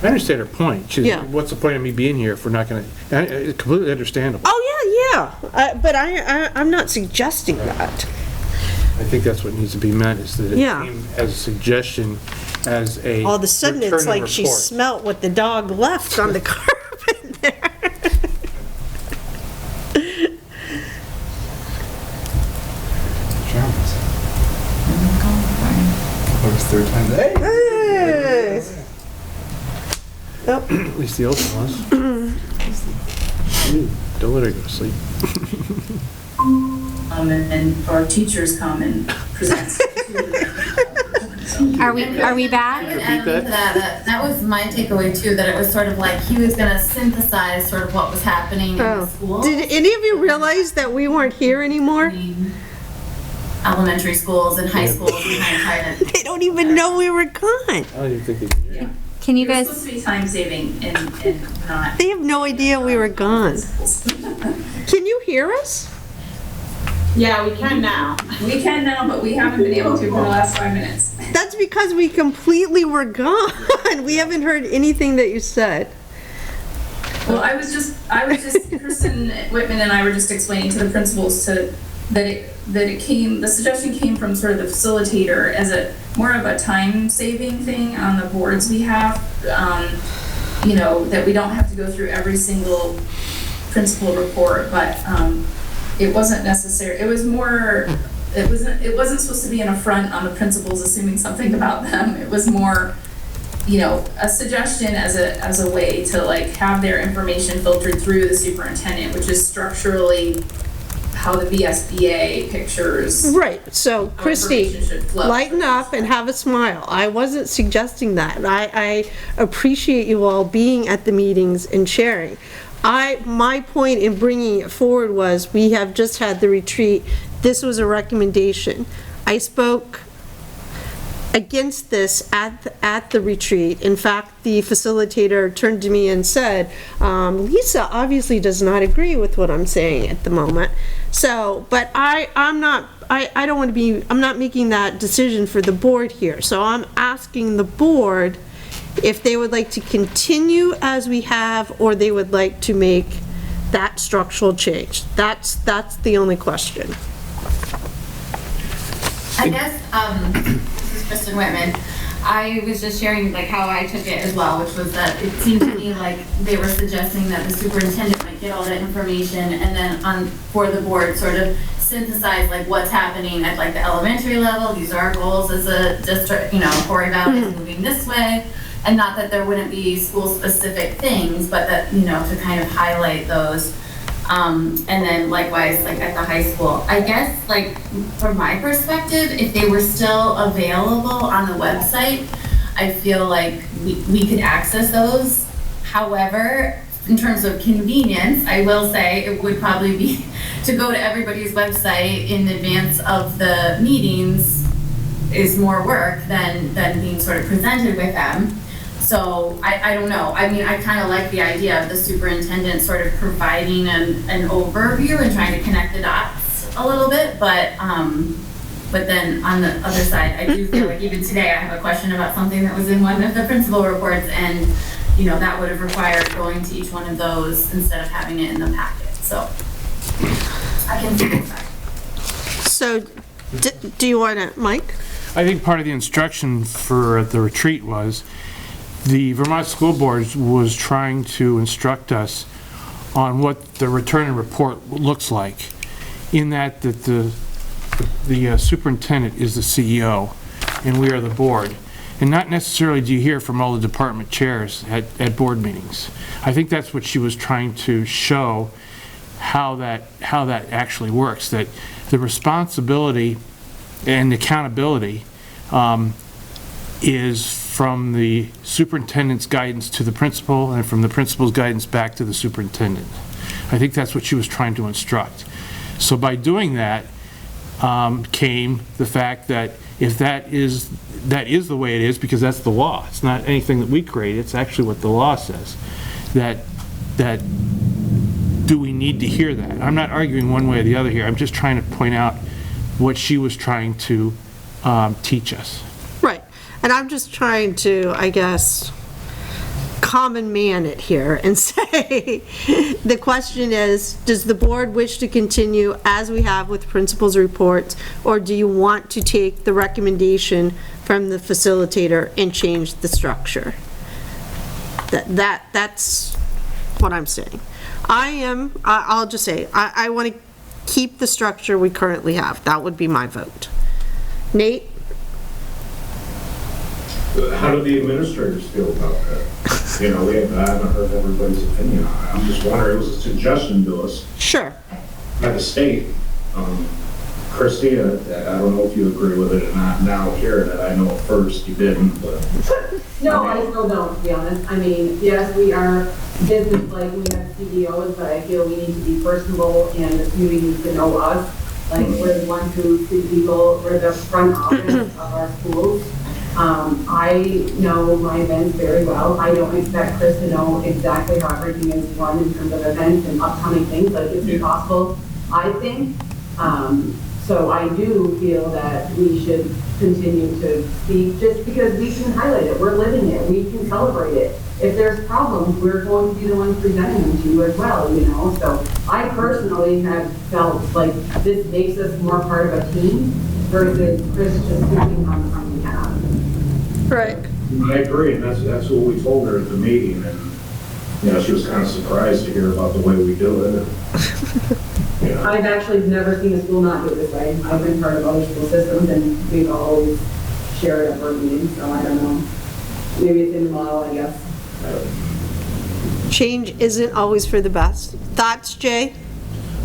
understand her point. Yeah. What's the point of me being here if we're not going to, it's completely understandable. Oh, yeah, but I'm not suggesting that. I think that's what needs to be meant, is that it Yeah. came as a suggestion, as a All of a sudden, it's returning like she report. smelt what the dog left on the carpet there. Third time. Hey! Hey. At least the old one was. Don't let her go to sleep. And our teachers come and present. Are we back? And that was my takeaway too, that it was sort of like he was gonna synthesize sort of what was happening in the school. Did any of you realize that we weren't here anymore? Elementary schools and high schools and kind of. They don't even know we were gone. I don't even think they can hear you. Can you It's guys, supposed to be time saving and not. They have no idea we were gone. Can you hear us? Yeah, we can now. We can now, but we haven't been able to for the last 5 minutes. That's because we completely were gone. We haven't heard anything that you said. Well, I was just, Kristen Whitman and I were just explaining to the principals the suggestion came from sort of the facilitator as more of a time-saving thing on the boards we have. That we don't have to go through every single principal report, but it wasn't necessary. It was more, it wasn't supposed to be an affront on the principals assuming something about them. It was more, a suggestion as a way to like have their information filtered through the superintendent, which is structurally how the VSBA pictures. Right, so Christy, information should flow. lighten up and have a smile. I wasn't suggesting that. I appreciate you all being at the meetings and sharing. My point in bringing it forward was, we have just had the retreat. This was a recommendation. I spoke against this at the retreat. In fact, the facilitator turned to me and said, Lisa obviously does not agree with what I'm saying at the moment. So, but I'm not making that decision for the board here. So I'm asking the board if they would like to continue as we have, or they would like to make that structural change. That's the only question. I guess, this is Kristen Whitman. I was just sharing like how I took it as well, which was that it seemed to me like they were suggesting that the superintendent might get all that information and then for the board sort of synthesize like what's happening at like the elementary level. These are our goals as a district, Quarry Valley is moving this way. And not that there wouldn't be school-specific things, but that, to kind of highlight those. And then likewise, like at the high school. I guess, like, from my perspective, if they were still available on the website, I feel like we could access those. However, in terms of convenience, I will say it would probably be to go to everybody's website in advance of the meetings is more work than being sort of presented with them. So I don't know. I mean, I kind of like the idea of the superintendent sort of providing an overview and trying to connect the dots a little bit. But then on the other side, I do feel like even today I have a question about something that was in one of the principal reports, and that would have required going to each one of those instead of having it in the packet. So I can see that. So do you want to, Mike? I think part of the instruction for the retreat was the Vermont School Board was trying to instruct us on what the return and report looks like, in that the superintendent is the CEO and we are the board. And not necessarily do you hear from all the department chairs at board meetings. I think that's what she was trying to show, how that actually works, that the responsibility and accountability is from the superintendent's guidance to the principal, and from the principal's guidance back to the superintendent. I think that's what she was trying to instruct. So by doing that came the fact that if that is the way it is, because that's the law. It's not anything that we create. It's actually what the law says. That do we need to hear that? I'm not arguing one way or the other here. I'm just trying to point out what she was trying to teach us. Right. And I'm just trying to, I guess, common man it here and say, the question is, does the board wish to continue as we have with principals' reports, or do you want to take the recommendation from the facilitator and change the structure? That's what I'm saying. I'll just say, I want to keep the structure we currently have. That would be my vote. Nate? How do the administrators feel about that? I haven't heard everybody's opinion on it. I'm just wondering, it was a suggestion to us Sure. by the state. Christina, I don't know if you agree with it or not now here, that I know at first you didn't, but. No, I still don't, to be honest. I mean, yes, we are business-like, we have CEOs, but I feel we need to be personable and you need to know us. Like, we're the ones who see people, we're the front office of our schools. I know my events very well. I don't expect Chris to know exactly how everything is run in terms of events and upcoming things, but it's impossible, I think. So I do feel that we should continue to speak, just because we can highlight it, we're living it, we can celebrate it. If there's problems, we're going to be the ones presenting them to you as well, So I personally have felt like this makes us more part of a team versus Chris just speaking on behalf. Right. I agree, and that's what we told her at the meeting, and, she was kind of surprised to hear about the way we do it. I've actually never seen a school not do it this way. I've been part of other school systems, and we've always shared at board meetings, so I don't know. maybe it's in the model, I guess. Change isn't always for the best. Thoughts, Jay?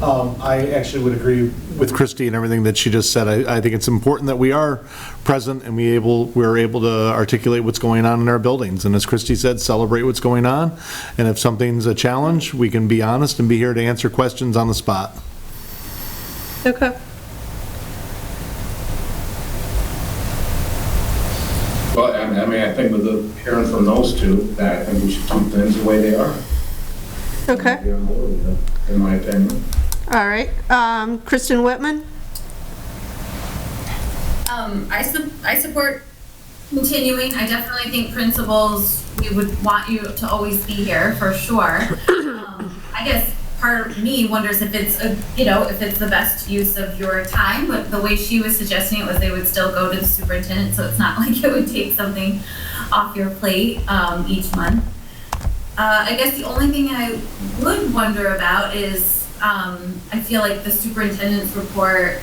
I actually would agree with Christy and everything that she just said. I think it's important that we are present and we're able to articulate what's going on in our buildings. And as Christy said, celebrate what's going on. And if something's a challenge, we can be honest and be here to answer questions on the spot. Okay. Well, I mean, I think with the hearing from those two, that I think we should keep things the way they are. Okay, Be on board with it, in my opinion. all right. Kristen Whitman? I support continuing. I definitely think principals, we would want you to always be here for sure. I guess part of me wonders if it's if it's the best use of your time, but the way she was suggesting it was they would still go to the superintendent, so it's not like it would take something off your plate each month. I guess the only thing I would wonder about is I feel like the superintendent's report,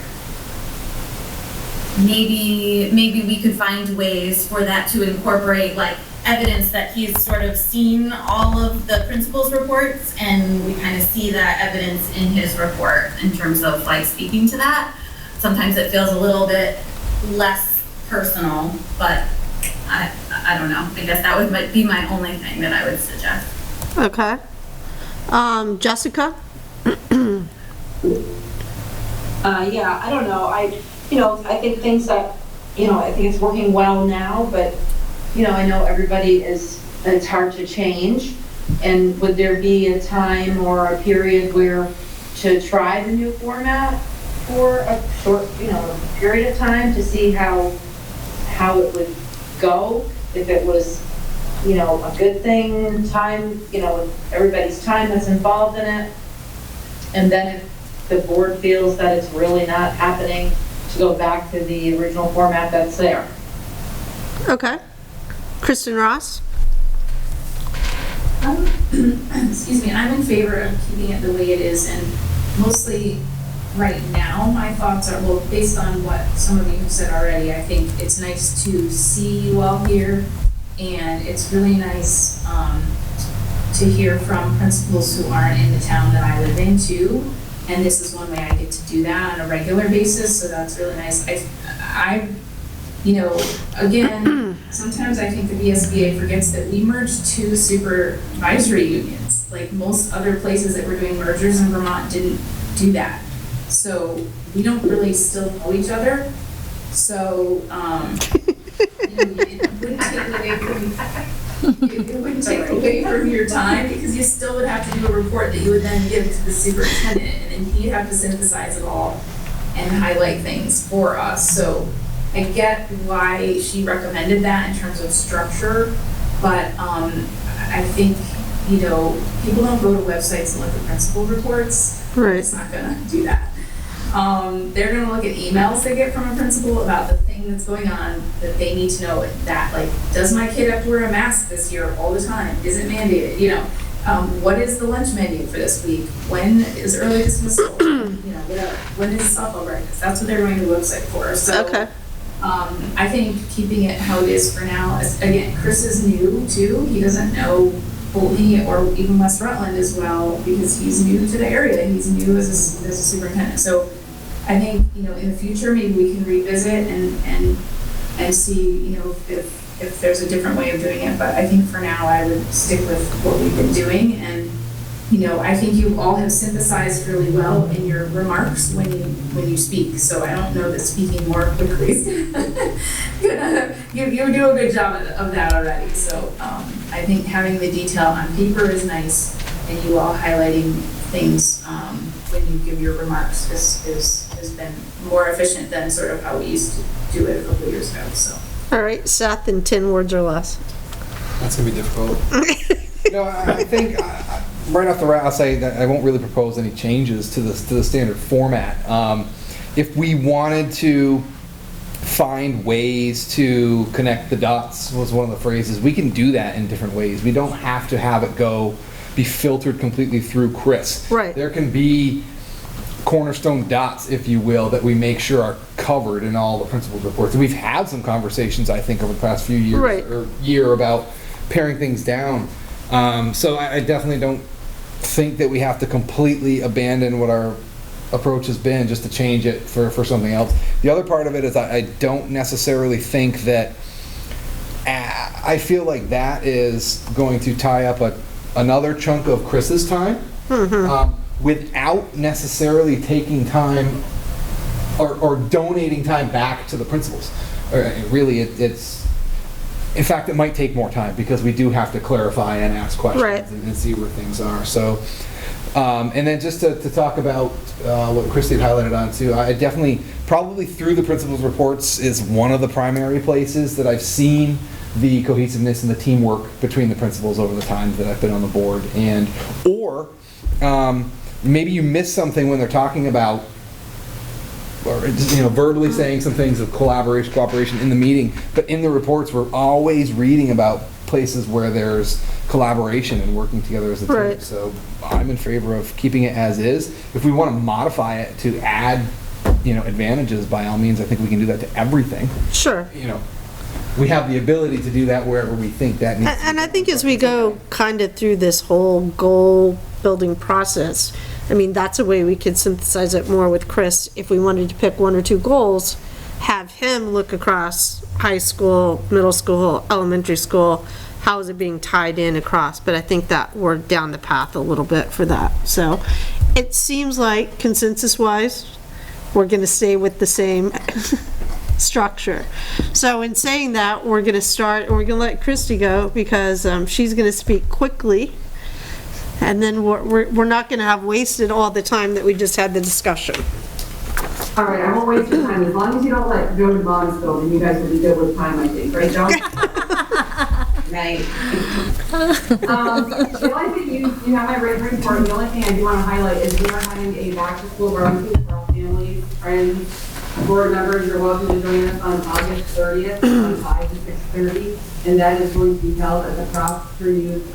maybe we could find ways for that to incorporate like evidence that he's sort of seen all of the principal's reports, and we kind of see that evidence in his report in terms of like speaking to that. Sometimes it feels a little bit less personal, but I don't know. I guess that might be my only thing that I would suggest. Okay. Jessica? Yeah, I don't know. I think things that, I think it's working well now, but, I know everybody it's hard to change. And would there be a time or a period where to try the new format for a short, period of time to see how it would go? If it was, a good thing, time, everybody's time that's involved in it. And then if the board feels that it's really not happening, to go back to the original format that's there. Okay. Kristen Ross? Excuse me, I'm in favor of keeping it the way it is, and mostly right now, my thoughts are, well, based on what some of you have said already, I think it's nice to see you all here, and it's really nice to hear from principals who aren't in the town that I live in too, and this is one way I get to do that on a regular basis, so that's really nice. I again, sometimes I think the BSBA forgets that we merged two supervisory unions. Like most other places that were doing mergers in Vermont didn't do that. So we don't really still know each other. So it wouldn't take away from your time, because you still would have to do a report that you would then give to the superintendent, and then he'd have to synthesize it all and highlight things for us. So I get why she recommended that in terms of structure, but I think, people don't go to websites and look at principal reports. Right. It's not gonna do that. They're gonna look at emails they get from a principal about the thing that's going on that they need to know, that, like, does my kid have to wear a mask this year all the time? Is it mandated? What is the lunch menu for this week? When is early dismissal? Whatever. When is softball practice? That's what they're going to the website for. So, Okay. I think keeping it how it is for now is, again, Chris is new too. He doesn't know Bolton or even West Rutland as well, because he's new to the area. He's new as a superintendent. So I think, in the future, maybe we can revisit and see, if there's a different way of doing it. But I think for now, I would stick with what we've been doing. And, I think you all have synthesized really well in your remarks when you speak. So I don't know that speaking more quickly is gonna, you do a good job of that already. So I think having the detail on paper is nice, and you all highlighting things when you give your remarks has been more efficient than sort of how we used to do it a couple of years ago. So. All right, Seth, in 10 words or less. That's gonna be difficult. I think right off the bat, I'll say that I won't really propose any changes to the standard format. If we wanted to find ways to connect the dots, was one of the phrases, we can do that in different ways. We don't have to have it be filtered completely through Chris. Right. There can be cornerstone dots, if you will, that we make sure are covered in all the principals' reports. And we've had some conversations, I think, over the past few years Right. or year about paring things down. So I definitely don't think that we have to completely abandon what our approach has been just to change it for something else. The other part of it is I don't necessarily think that, I feel like that is going to tie up another chunk of Chris's time without necessarily taking time or donating time back to the principals. Really, it's, in fact, it might take more time because we do have to clarify and ask questions Right. and see where things are. So, and then just to talk about what Christy had highlighted on too, I definitely, probably through the principal's reports is one of the primary places that I've seen the cohesiveness and the teamwork between the principals over the time that I've been on the board. And, or maybe you miss something when they're talking about, or verbally saying some things of collaboration, cooperation in the meeting, but in the reports, we're always reading about places where there's collaboration and working together as a team. Right. So I'm in favor of keeping it as is. If we want to modify it to add, advantages, by all means, I think we can do that to everything. Sure. We have the ability to do that wherever we think that needs to be. And I think as we go kind of through this whole goal building process, I mean, that's a way we could synthesize it more with Chris. If we wanted to pick one or two goals, have him look across high school, middle school, elementary school, how is it being tied in across? But I think that we're down the path a little bit for that. So it seems like consensus-wise, we're going to stay with the same structure. So in saying that, we're going to start, and we're going to let Christy go because she's going to speak quickly. And then we're not going to have wasted all the time that we just had the discussion. All right, I won't waste your time. As long as you don't let go to Bob's building, you guys will be good with time, I think. Right, Joan? Right. The only thing you have my written report. The only thing I do want to highlight is we are having a back-to-school barbecue for all families, friends, board members. You're welcome to join us on August 30th from 5 to 6:30, and that is going to be held at the Prosper Youth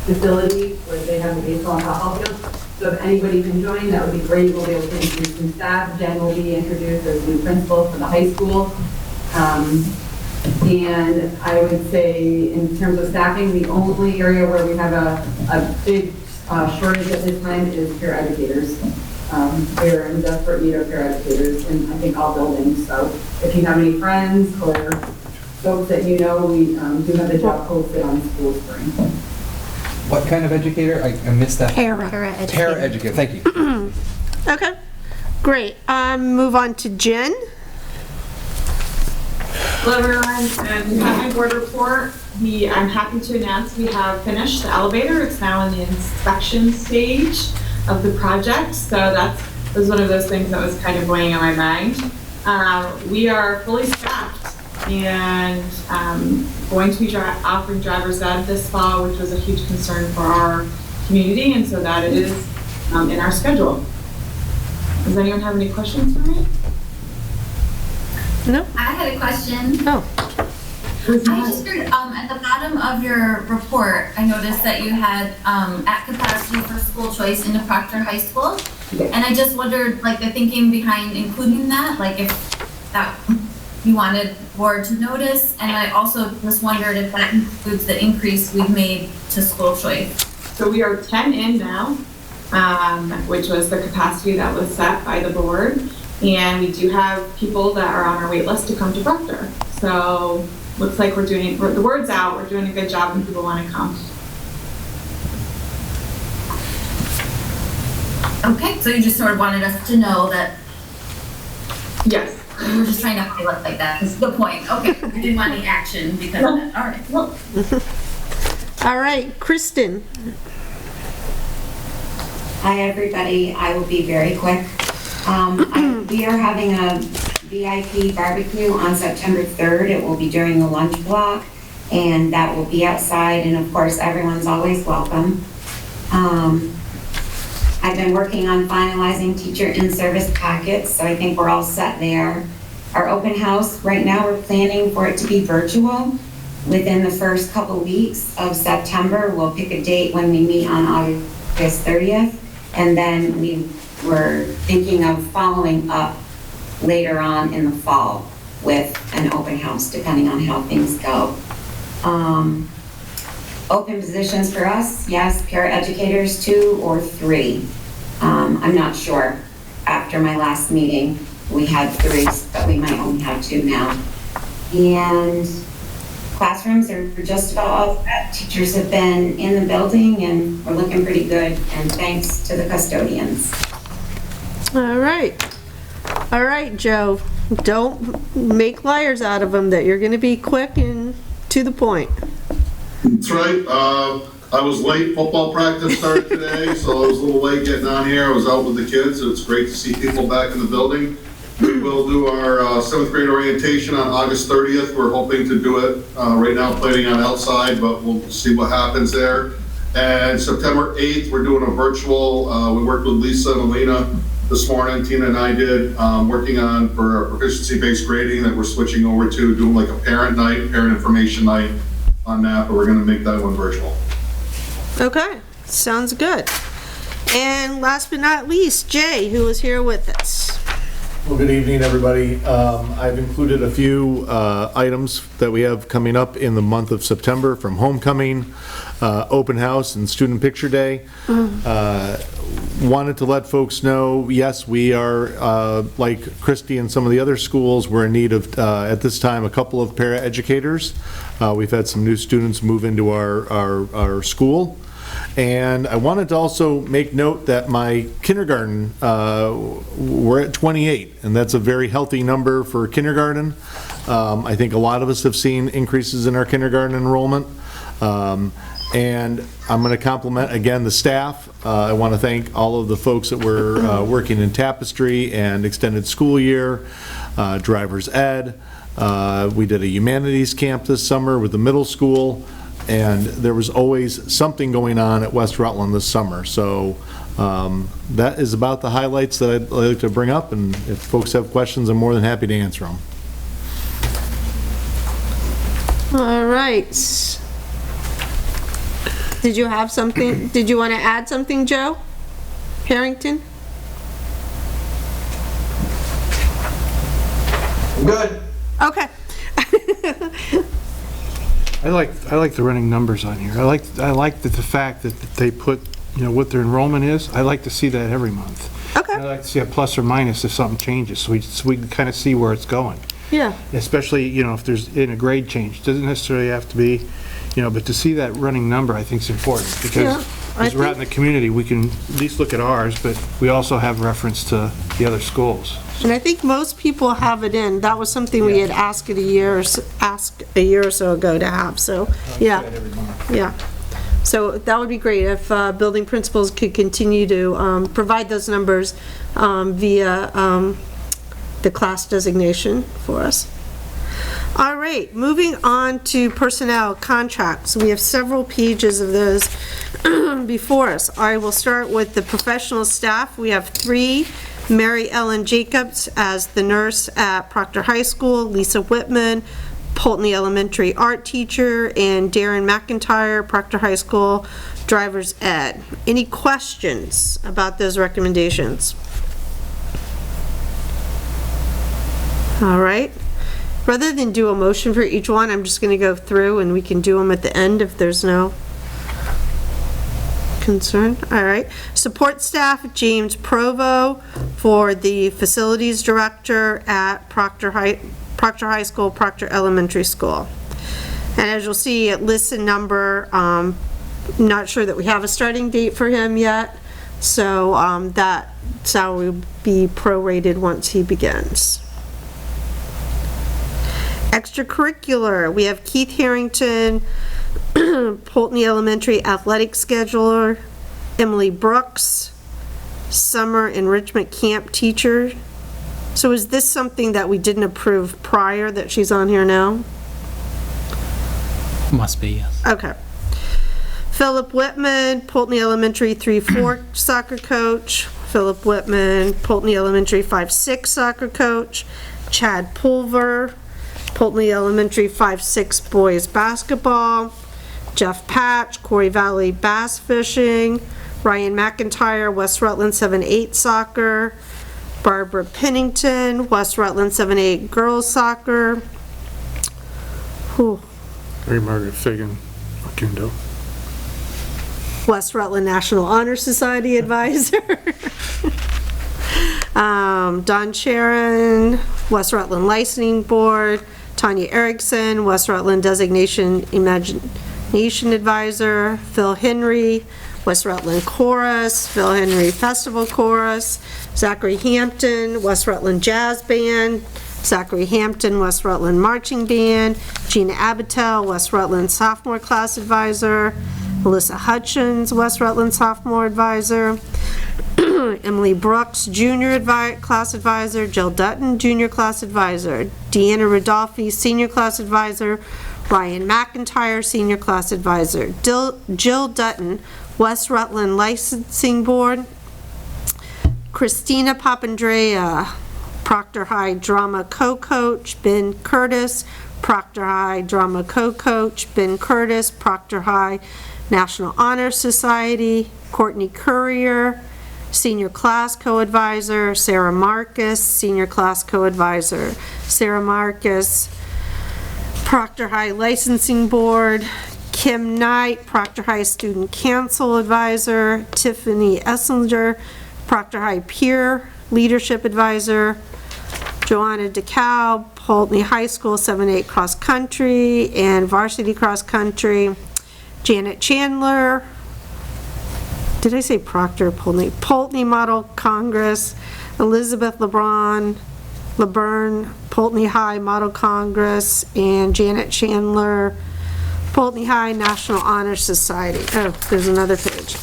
facility where they have the baseball and softball field. So if anybody can join, that would be great. We'll be able to introduce some staff. Jen will be introduced as the principal for the high school. And I would say in terms of staffing, the only area where we have a big shortage at this time is paraeducators. We're in desperate need of paraeducators in, I think, all buildings. So if you have any friends or folks that we do have the job posted on School Spring. What kind of educator? I missed that. Para-educator. Thank you. Okay, great. Move on to Jen. Hello everyone, you have my board report. I'm happy to announce we have finished the elevator. It's now in the inspection stage of the project, so that was one of those things that was kind of weighing on my mind. We are fully staffed and going to be offering driver's ed this fall, which was a huge concern for our community, and so that it is in our schedule. Does anyone have any questions for me? No? I had a question. Oh. I just heard, at the bottom of your report, I noticed that you had, at capacity for school choice into Proctor High School. And I just wondered, like, the thinking behind including that, like, if that you wanted board to notice. And I also just wondered if that includes the increase we've made to school choice. So we are 10 in now, which was the capacity that was set by the board. And we do have people that are on our wait list to come to Proctor. So looks like the word's out, we're doing a good job and people want to come. Okay, so you just sort of wanted us to know that. Yes. You were just trying to highlight like that, that's the point. Okay, we didn't want any action because of that, all right. All right, Kristen. Hi, everybody. I will be very quick. We are having a VIP barbecue on September 3rd. It will be during the lunch block, and that will be outside, and of course, everyone's always welcome. I've been working on finalizing teacher in-service packets, so I think we're all set there. Our open house, right now, we're planning for it to be virtual within the first couple weeks of September. We'll pick a date when we meet on August 30th, and then we we're thinking of following up later on in the fall with an open house, depending on how things go. Open positions for us, yes, paraeducators, 2 or 3. I'm not sure. After my last meeting, we had 3, but we might only have 2 now. And classrooms are just about all set. Teachers have been in the building and we're looking pretty good, and thanks to the custodians. All right. All right, Joe. Don't make liars out of them, that you're going to be quick and to the point. That's right. I was late. Football practice started today, so I was a little late getting on here. I was out with the kids. It's great to see people back in the building. We will do our 7th grade orientation on August 30th. We're hoping to do it right now, planning on outside, but we'll see what happens there. And September 8th, we're doing a virtual. We worked with Lisa and Alina this morning. Tina and I did, working on for a proficiency-based grading that we're switching over to, doing like a parent night, parent information night on that, but we're going to make that one virtual. Okay, sounds good. And last but not least, Jay, who is here with us. Well, good evening, everybody. I've included a few items that we have coming up in the month of September, from homecoming, open house, and student picture day. Wanted to let folks know, yes, we are, like Christie and some of the other schools, we're in need of, at this time, a couple of paraeducators. We've had some new students move into our school. And I wanted to also make note that my kindergarten, we're at 28, and that's a very healthy number for kindergarten. I think a lot of us have seen increases in our kindergarten enrollment. And I'm going to compliment again the staff. I want to thank all of the folks that were working in Tapestry and extended school year, driver's ed. We did a humanities camp this summer with the middle school. And there was always something going on at West Rutland this summer. So that is about the highlights that I'd like to bring up, and if folks have questions, I'm more than happy to answer them. All right. Did you have something, did you want to add something, Joe Harrington? I'm good. Okay. I like the running numbers on here. I like the fact that they put, what their enrollment is. I like to see that every month. Okay. I like to see a plus or minus if something changes, so we can kind of see where it's going. Yeah. Especially, if there's in a grade change. Doesn't necessarily have to be, but to see that running number, I think is important, because as we're out in the community, we can at least look at ours, but we also have reference to the other schools. And I think most people have it in. That was something we had asked a year or so ago to have, so, yeah. Yeah. So that would be great if building principals could continue to provide those numbers via the class designation for us. All right, moving on to personnel contracts. We have several pages of those before us. I will start with the professional staff. We have 3. Mary Ellen Jacobs as the nurse at Proctor High School, Lisa Whitman, Pulteney Elementary art teacher, and Darren McIntyre, Proctor High School, driver's ed. Any questions about those recommendations? All right. Rather than do a motion for each one, I'm just going to go through and we can do them at the end if there's no concern. All right. Support staff, James Provo for the facilities director at Proctor High School, Proctor Elementary School. And as you'll see, it lists a number. Not sure that we have a starting date for him yet. So that salary will be prorated once he begins. Extracurricular, we have Keith Harrington, Pulteney Elementary athletic scheduler, Emily Brooks, summer enrichment camp teacher. So is this something that we didn't approve prior that she's on here now? Must be, yes. Okay. Philip Whitman, Pulteney Elementary 3-4 soccer coach. Philip Whitman, Pulteney Elementary 5-6 soccer coach. Chad Pulver, Pulteney Elementary 5-6 boys basketball. Jeff Patch, Quarry Valley bass fishing. Ryan McIntyre, West Rutland 7-8 soccer. Barbara Pennington, West Rutland 7-8 girls soccer. Whew. Mary Margaret Fagan, Macundo. West Rutland National Honor Society advisor. Don Sharon, West Rutland Licensing Board. Tanya Erickson, West Rutland Designation Imagination Advisor. Phil Henry, West Rutland Chorus. Phil Henry Festival Chorus. Zachary Hampton, West Rutland Jazz Band. Zachary Hampton, West Rutland Marching Band. Gina Abatel, West Rutland Sophomore Class Advisor. Melissa Hutchins, West Rutland Sophomore Advisor. Emily Brooks, Junior Class Advisor. Jill Dutton, Junior Class Advisor. Deanna Rodolfi, Senior Class Advisor. Ryan McIntyre, Senior Class Advisor. Jill Dutton, West Rutland Licensing Board. Christina Papandrea, Proctor High Drama Co-Coach. Ben Curtis, Proctor High Drama Co-Coach. Ben Curtis, Proctor High National Honor Society. Courtney Courier, Senior Class Co-Advisor. Sarah Marcus, Senior Class Co-Advisor. Sarah Marcus, Proctor High Licensing Board. Kim Knight, Proctor High Student Council Advisor. Tiffany Esslinger, Proctor High Peer Leadership Advisor. Joanna DeKalb, Poultney High School 7-8 Cross Country and Varsity Cross Country. Janet Chandler, did I say Proctor? Poultney Model Congress. Elizabeth LeBron, Poultney High Model Congress, and Janet Chandler, Poultney High National Honor Society. Oh, there's another page.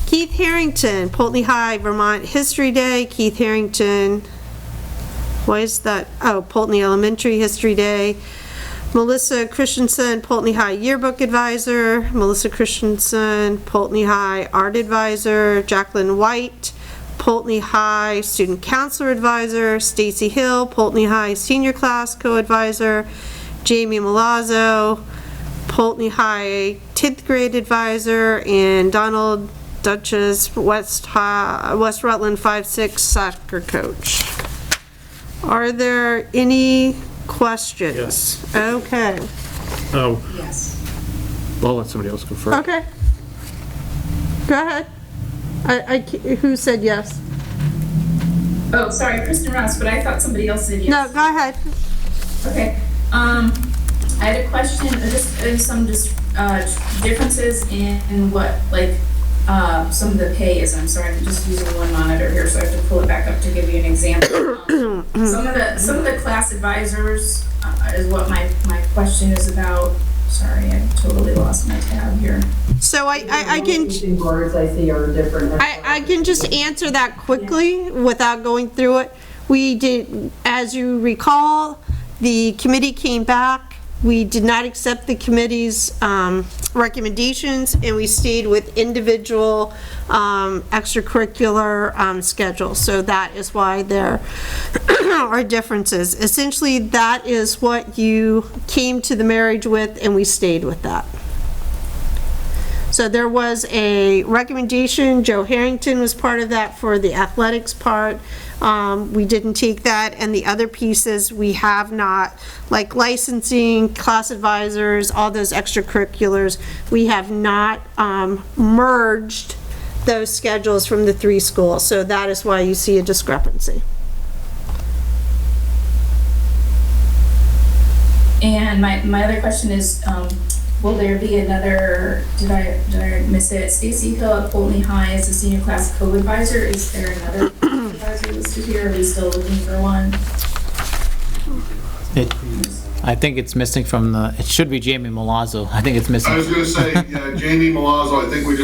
Keith Harrington, Poultney High Vermont History Day. Keith Harrington, why is that? Oh, Poultney Elementary History Day. Melissa Christensen, Poultney High Yearbook Advisor. Melissa Christensen, Poultney High Art Advisor. Jacqueline White, Poultney High Student Counselor Advisor. Stacy Hill, Poultney High Senior Class Co-Advisor. Jamie Malazzo, Poultney High 10th Grade Advisor. And Donald Dutchess, West Rutland 5-6 Soccer Coach. Are there any questions? Yes. Okay. Oh, Yes. I'll let somebody else go first. Okay. Go ahead. Who said yes? Oh, sorry, Kristen Ross, but I thought somebody else said yes. No, go ahead. Okay, I had a question, just some differences in what, like, some of the pay is. I'm sorry, I'm just using one monitor here, so I have to pull it back up to give you an example. Some of the class advisors is what my question is about. Sorry, I totally lost my tab here. So I can. Words I see are different. I can just answer that quickly without going through it. We did, as you recall, the committee came back. We did not accept the committee's recommendations, and we stayed with individual extracurricular schedules. So that is why there are differences. Essentially, that is what you came to the marriage with, and we stayed with that. So there was a recommendation. Joe Harrington was part of that for the athletics part. We didn't take that, and the other pieces we have not, like licensing, class advisors, all those extracurriculars, we have not merged those schedules from the 3 schools. So that is why you see a discrepancy. And my other question is, will there be another, did I miss it? Stacy Hill at Poultney High is a senior class co-advisor. Is there another advisor listed here? Are we still looking for one? I think it's missing from it should be Jamie Malazzo. I think it's missing. I was gonna say, yeah, Jamie Malazzo, I think we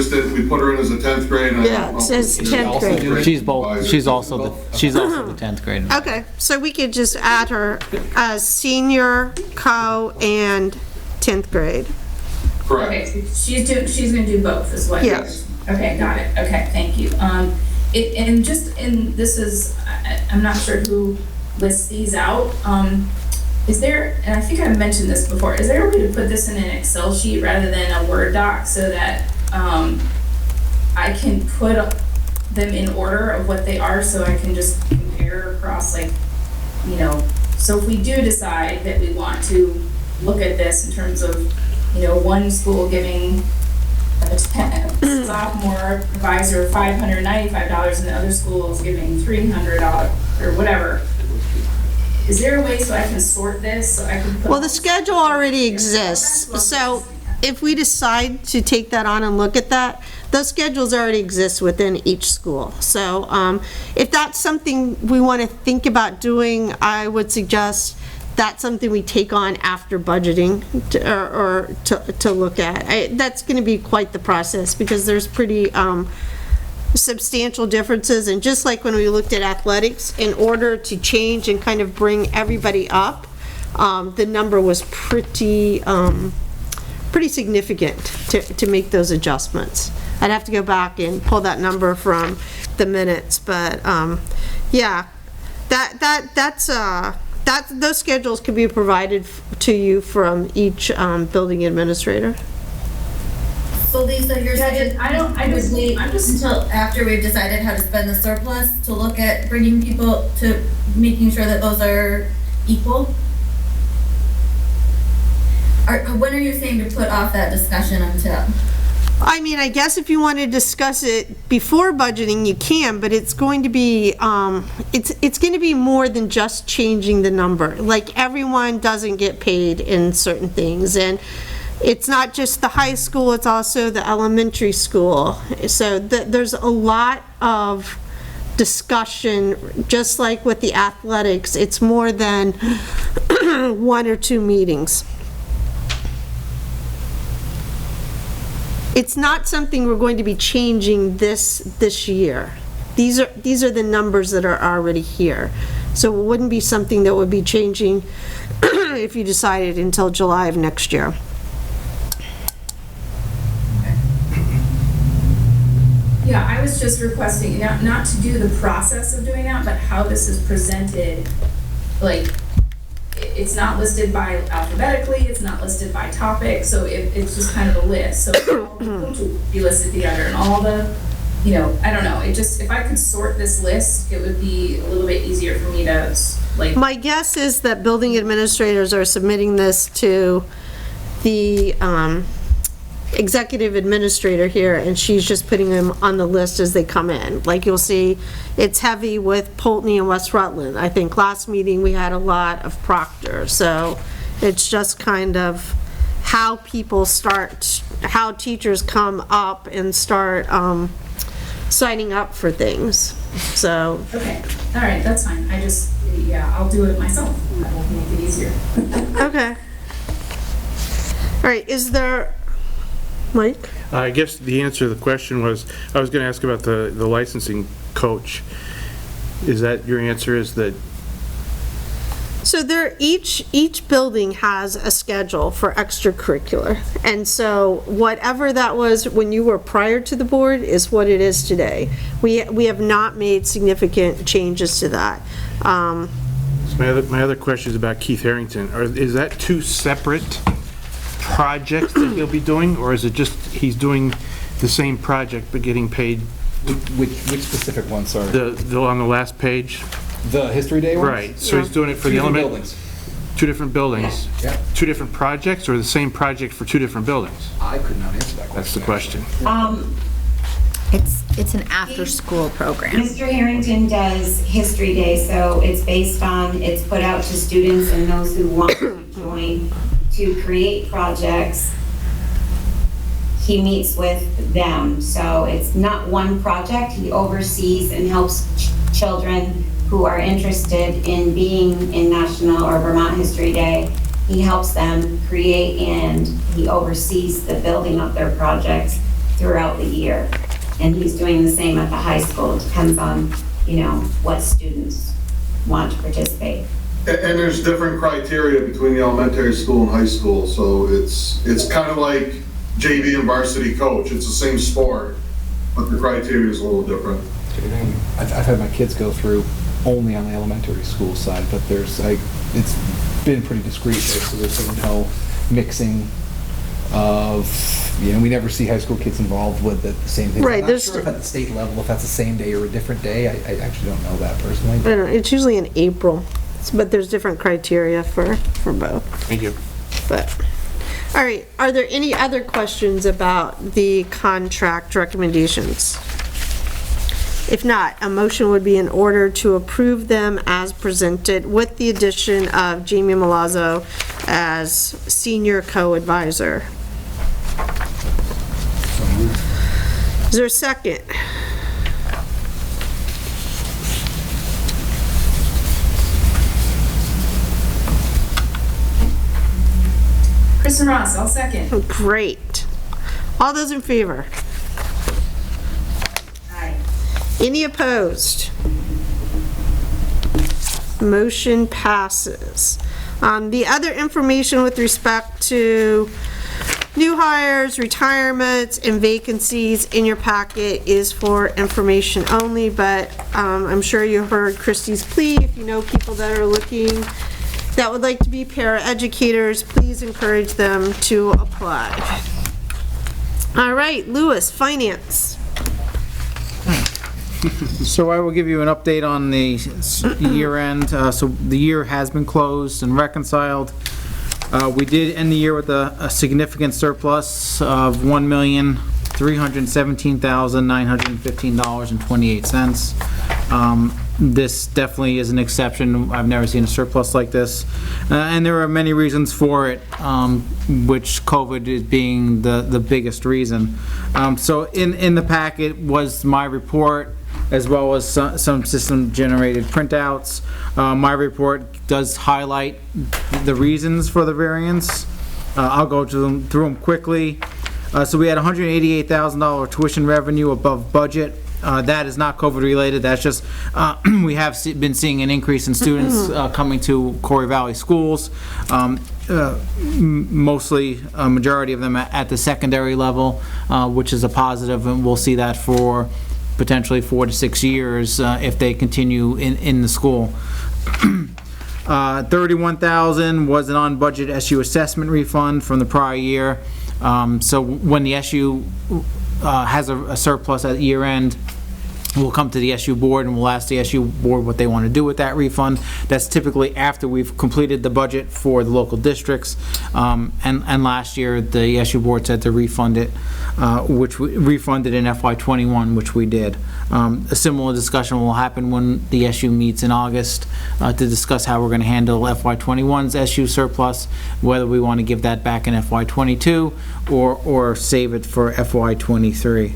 put her in as a 10th grade. And Yeah, it says 10th grade. She's both. She's also the 10th grade. Okay, so we could just add her as senior co and 10th grade. Correct. Okay, so she's gonna do both is what? Yes. Okay, got it. Okay, thank you. This is, I'm not sure who lists these out. Is there, and I think I mentioned this before, is there a way to put this in an Excel sheet rather than a Word doc so that I can put them in order of what they are, so I can just compare across, like, you know, so if we do decide that we want to look at this in terms of, you know, one school giving a sophomore advisor $595 and the other school is giving $300 or whatever, is there a way so I can sort this, so I can put... Well, the schedule already exists, so if we decide to take that on and look at that, those schedules already exist within each school. So if that's something we want to think about doing, I would suggest that's something we take on after budgeting to look at. That's going to be quite the process because there's pretty substantial differences. And just like when we looked at athletics, in order to change and kind of bring everybody up, the number was pretty significant to make those adjustments. I'd have to go back and pull that number from the minutes, but yeah, those schedules could be provided to you from each building administrator. So Lisa, you're saying I'm just until after we've decided how to spend the surplus to look at bringing people to making sure that those are equal? When are you saying to put off that discussion until? I mean, I guess if you want to discuss it before budgeting, you can, but it's going to be, it's going to be more than just changing the number. Like, everyone doesn't get paid in certain things, and it's not just the high school, it's also the elementary school. So there's a lot of discussion, just like with the athletics, it's more than 1 or 2 meetings. It's not something we're going to be changing this year. These are the numbers that are already here. So it wouldn't be something that would be changing if you decided until July of next year. Yeah, I was just requesting, not to do the process of doing that, but how this is presented, like, it's not listed by alphabetically, it's not listed by topic, so it's just kind of a list. So all the coaches would be listed together and all the, you know, I don't know, it just, if I could sort this list, it would be a little bit easier for me to, like... My guess is that building administrators are submitting this to the executive administrator here, and she's just putting them on the list as they come in. Like, you'll see, it's heavy with Poultney and West Rutland. I think last meeting we had a lot of Proctor, so it's just kind of how people start, how teachers come up and start signing up for things, so. Okay, all right, that's fine. I just, yeah, I'll do it myself. That will make it easier. Okay. All right, is there, Mike? I guess the answer to the question was, I was going to ask about the licensing coach. Is that your answer, is that? So each building has a schedule for extracurricular. And so whatever that was when you were prior to the board is what it is today. We have not made significant changes to that. So my other question is about Keith Harrington. Is that 2 separate projects that he'll be doing, or is it just he's doing the same project but getting paid? Which specific one, sorry? The on the last page. The History Day ones? Right, so he's doing it for the element. 2 different buildings. Yeah. 2 different projects, or the same project for 2 different buildings? I could not answer that question. That's the question. It's an after-school program. Mr. Harrington does History Day, so it's based on, it's put out to students and those who want to join to create projects. He meets with them, so it's not one project. He oversees and helps children who are interested in being in National or Vermont History Day. He helps them create, and he oversees the building of their projects throughout the year. And he's doing the same at the high school. It depends on, you know, what students want to participate. And there's different criteria between the elementary school and high school, so it's kind of like JV and varsity coach. It's the same sport, but the criteria is a little different. I've had my kids go through only on the elementary school side, but there's it's been pretty discreet there, so there's no mixing of we never see high school kids involved with it, the same thing. Right, I'm not there's- sure if at the state level, if that's the same day or a different day. I actually don't know that personally. I don't know, it's usually in April, but there's different criteria for both. Thank you. But, all right, are there any other questions about the contract recommendations? If not, a motion would be in order to approve them as presented with the addition of Jamie Milazzo as senior co-advisor. Is there a second? Kristen Ross, I'll second. Great. All those in favor? Aye. Any opposed? Motion passes. The other information with respect to new hires, retirements, and vacancies in your packet is for information only, but I'm sure you heard Christie's plea. If you know people that are looking, that would like to be paraeducators, please encourage them to apply. All right, Lewis, finance. So I will give you an update on the year end. So the year has been closed and reconciled. We did end the year with a significant surplus of $1,317,915.28. This definitely is an exception. I've never seen a surplus like this. And there are many reasons for it, which COVID is being the biggest reason. So in the packet was my report, as well as some system-generated printouts. My report does highlight the reasons for the variance. I'll go through them quickly. So we had $188,000 tuition revenue above budget. That is not COVID-related. That's just we have been seeing an increase in students coming to Quarry Valley schools. Mostly, a majority of them at the secondary level, which is a positive, and we'll see that for potentially 4 to 6 years if they continue in the school. $31,000 was an on-budget SU assessment refund from the prior year. So when the SU has a surplus at year end, we'll come to the SU board and we'll ask the SU board what they want to do with that refund. That's typically after we've completed the budget for the local districts. And last year, the SU board said to refund it, which we refunded in FY21, which we did. A similar discussion will happen when the SU meets in August to discuss how we're going to handle FY21's SU surplus, whether we want to give that back in FY22 or save it for FY23.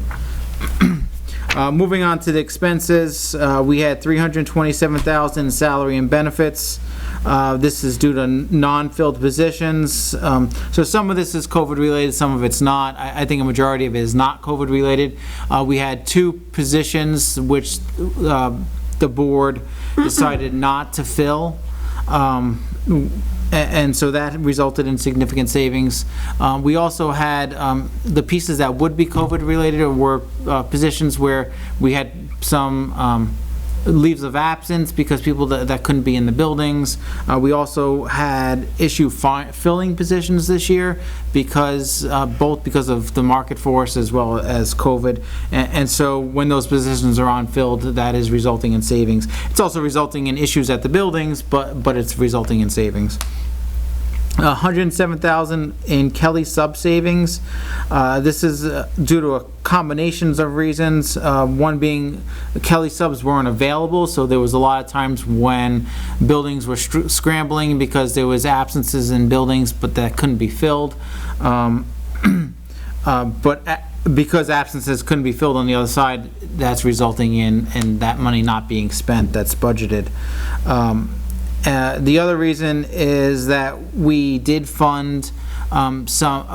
Moving on to the expenses, we had $327,000 in salary and benefits. This is due to non-filled positions. So some of this is COVID-related, some of it's not. I think a majority of it is not COVID-related. We had 2 positions which the board decided not to fill. And so that resulted in significant savings. We also had the pieces that would be COVID-related were positions where we had some leaves of absence because people that couldn't be in the buildings. We also had issue filling positions this year because both because of the market force as well as COVID. And so when those positions are unfilled, that is resulting in savings. It's also resulting in issues at the buildings, but it's resulting in savings. $107,000 in Kelly sub savings. This is due to a combinations of reasons. One being Kelly subs weren't available, so there was a lot of times when buildings were scrambling because there was absences in buildings, but that couldn't be filled. Because absences couldn't be filled on the other side, that's resulting in that money not being spent that's budgeted. The other reason is that we did fund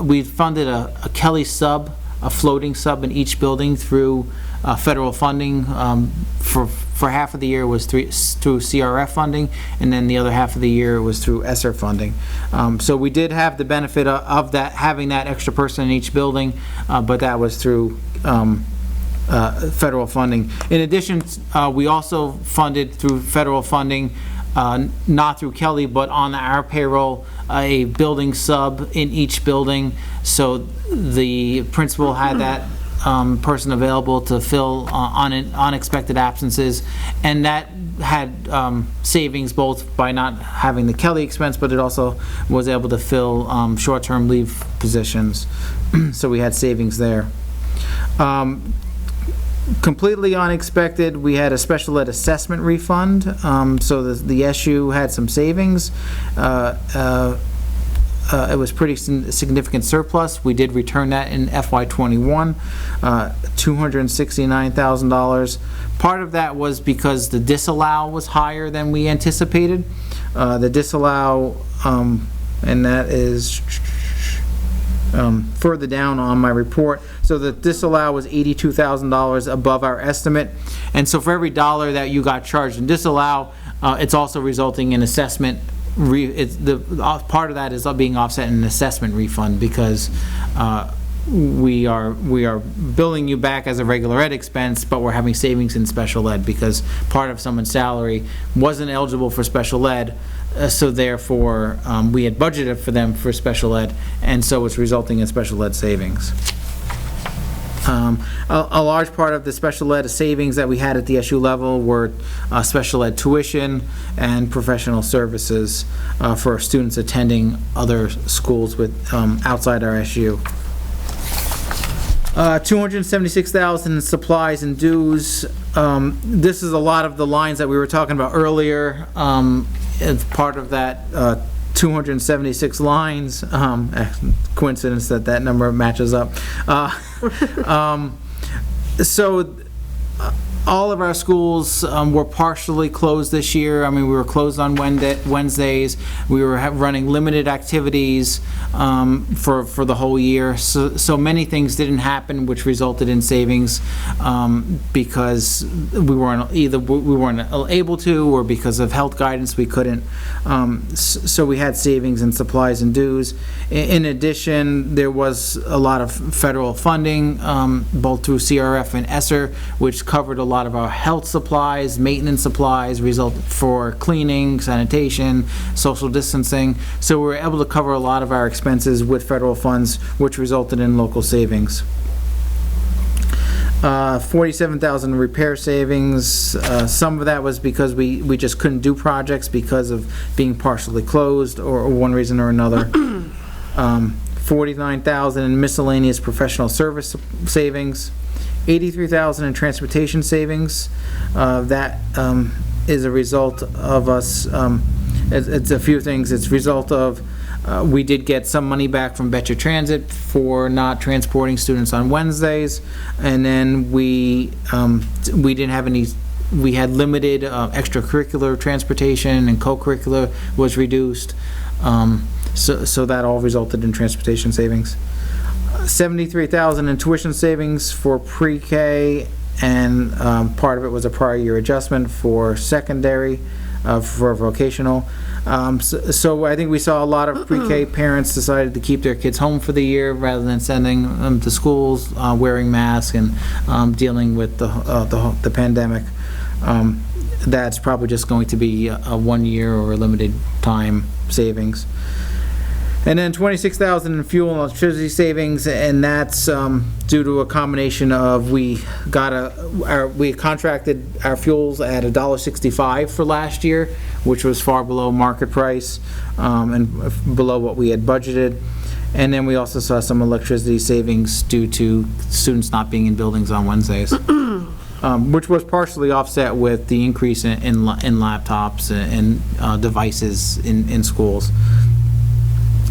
we funded a Kelly sub, a floating sub in each building through federal funding. For half of the year was through CRF funding, and then the other half of the year was through ESSER funding. So we did have the benefit of that, having that extra person in each building, but that was through federal funding. In addition, we also funded through federal funding not through Kelly, but on our payroll, a building sub in each building. So the principal had that person available to fill unexpected absences, and that had savings both by not having the Kelly expense, but it also was able to fill short-term leave positions. So we had savings there. Completely unexpected, we had a special ed assessment refund. So the SU had some savings. It was pretty significant surplus. We did return that in FY21, $269,000. Part of that was because the disallow was higher than we anticipated. The disallow, and that is further down on my report. So the disallow was $82,000 above our estimate. And so for every dollar that you got charged in disallow, it's also resulting in assessment. Part of that is being offset in an assessment refund because we are billing you back as a regular ed expense, but we're having savings in special ed because part of someone's salary wasn't eligible for special ed, so therefore we had budgeted for them for special ed, and so it's resulting in special ed savings. A large part of the special ed savings that we had at the SU level were special ed tuition and professional services for students attending other schools with outside our SU. $276,000 in supplies and dues. This is a lot of the lines that we were talking about earlier. As part of that 276 lines, coincidence that number matches up. So all of our schools were partially closed this year. I mean, we were closed on Wednesdays. We were running limited activities for the whole year. So many things didn't happen, which resulted in savings because we weren't able to, or because of health guidance we couldn't. So we had savings in supplies and dues. In addition, there was a lot of federal funding, both through CRF and ESSER, which covered a lot of our health supplies, maintenance supplies, for cleaning, sanitation, social distancing. So we were able to cover a lot of our expenses with federal funds, which resulted in local savings. $47,000 repair savings. Some of that was because we just couldn't do projects because of being partially closed or one reason or another. $49,000 in miscellaneous professional service savings. $83,000 in transportation savings. That is a result of us, it's a few things. It's a result of we did get some money back from Betcha Transit for not transporting students on Wednesdays, and then we didn't have any. We had limited extracurricular transportation, and co-curricular was reduced. So that all resulted in transportation savings. $73,000 in tuition savings for pre-K, and part of it was a prior year adjustment for secondary, for vocational. So I think we saw a lot of pre-K parents decided to keep their kids home for the year rather than sending them to schools, wearing masks and dealing with the pandemic. That's probably just going to be a 1 year or a limited time savings. And then $26,000 in fuel and electricity savings, and that's due to a combination of we contracted our fuels at $1.65 for last year, which was far below market price and below what we had budgeted. And then we also saw some electricity savings due to students not being in buildings on Wednesdays, which was partially offset with the increase in laptops and devices in schools.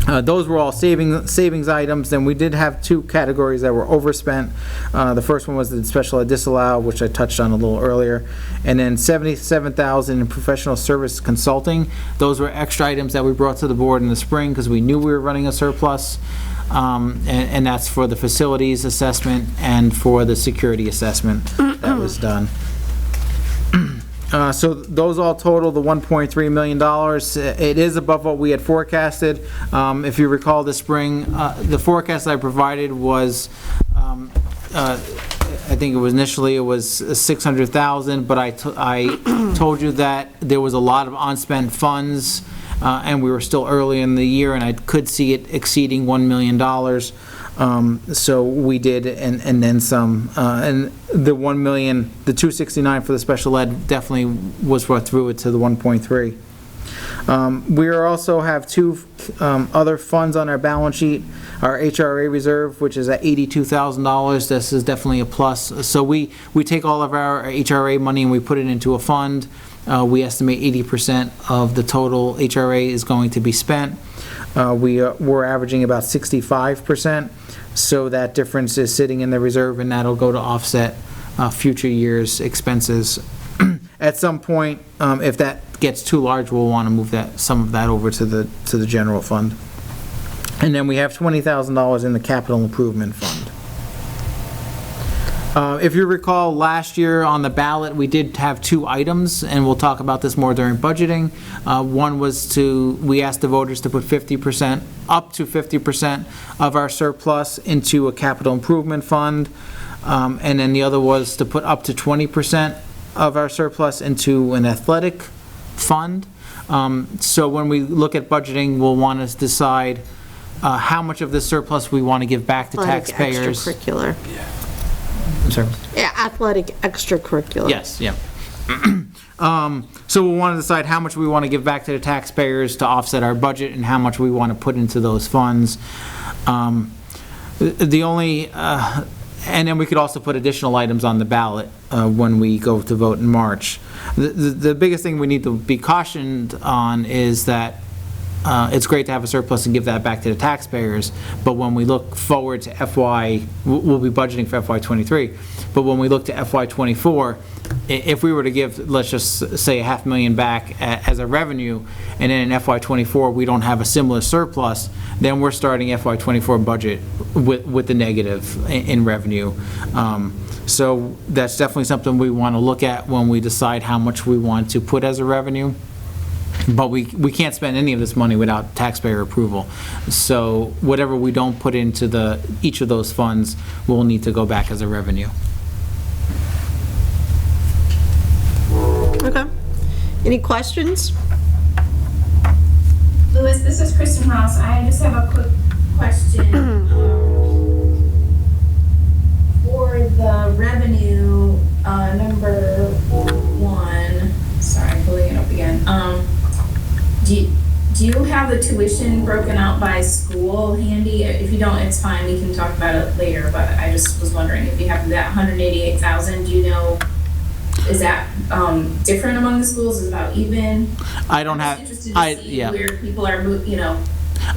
Those were all savings items. Then we did have two categories that were overspent. The first one was the special ed disallow, which I touched on a little earlier, and then $77,000 in professional service consulting. Those were extra items that we brought to the board in the spring because we knew we were running a surplus, and that's for the facilities assessment and for the security assessment that was done. So those all total the $1.3 million. It is above what we had forecasted. If you recall this spring, the forecast I provided was I think it was initially it was 600,000, but I told you that there was a lot of unspent funds, and we were still early in the year, and I could see it exceeding $1 million. So we did, and then some. And the 1 million, the 269 for the special ed definitely was what threw it to the 1.3. We also have two other funds on our balance sheet. Our HRA reserve, which is at $82,000, this is definitely a plus. So we take all of our HRA money and we put it into a fund. We estimate 80% of the total HRA is going to be spent. We're averaging about 65%, so that difference is sitting in the reserve, and that'll go to offset future years' expenses. At some point, if that gets too large, we'll want to move some of that over to the general fund. And then we have $20,000 in the capital improvement fund. If you recall, last year on the ballot, we did have two items, and we'll talk about this more during budgeting. One was we asked the voters to put 50%, up to 50% of our surplus into a capital improvement fund. And then the other was to put up to 20% of our surplus into an athletic fund. So when we look at budgeting, we'll want to decide how much of this surplus we want to give back to taxpayers. Extracurricular. I'm sorry? Yeah, athletic extracurricular. Yes, yeah. So we'll want to decide how much we want to give back to the taxpayers to offset our budget and how much we want to put into those funds. And then we could also put additional items on the ballot when we go to vote in March. The biggest thing we need to be cautioned on is that it's great to have a surplus and give that back to the taxpayers, but when we look forward to we'll be budgeting for FY23, but when we look to FY24, if we were to give, let's just say, $500,000 back as a revenue, and then in FY24 we don't have a similar surplus, then we're starting FY24 budget with the negative in revenue. So that's definitely something we want to look at when we decide how much we want to put as a revenue. But we can't spend any of this money without taxpayer approval. So whatever we don't put into each of those funds will need to go back as a revenue. Okay. Any questions? Louis, this is Kristen Ross. I just have a quick question. For the revenue, number 1, sorry, I'm pulling it up again. Do you have the tuition broken out by school handy? If you don't, it's fine, we can talk about it later, but I just was wondering if you have that 188,000, do you know, is that different among the schools? Is it about even? I don't have, I'm just interested to see where people are,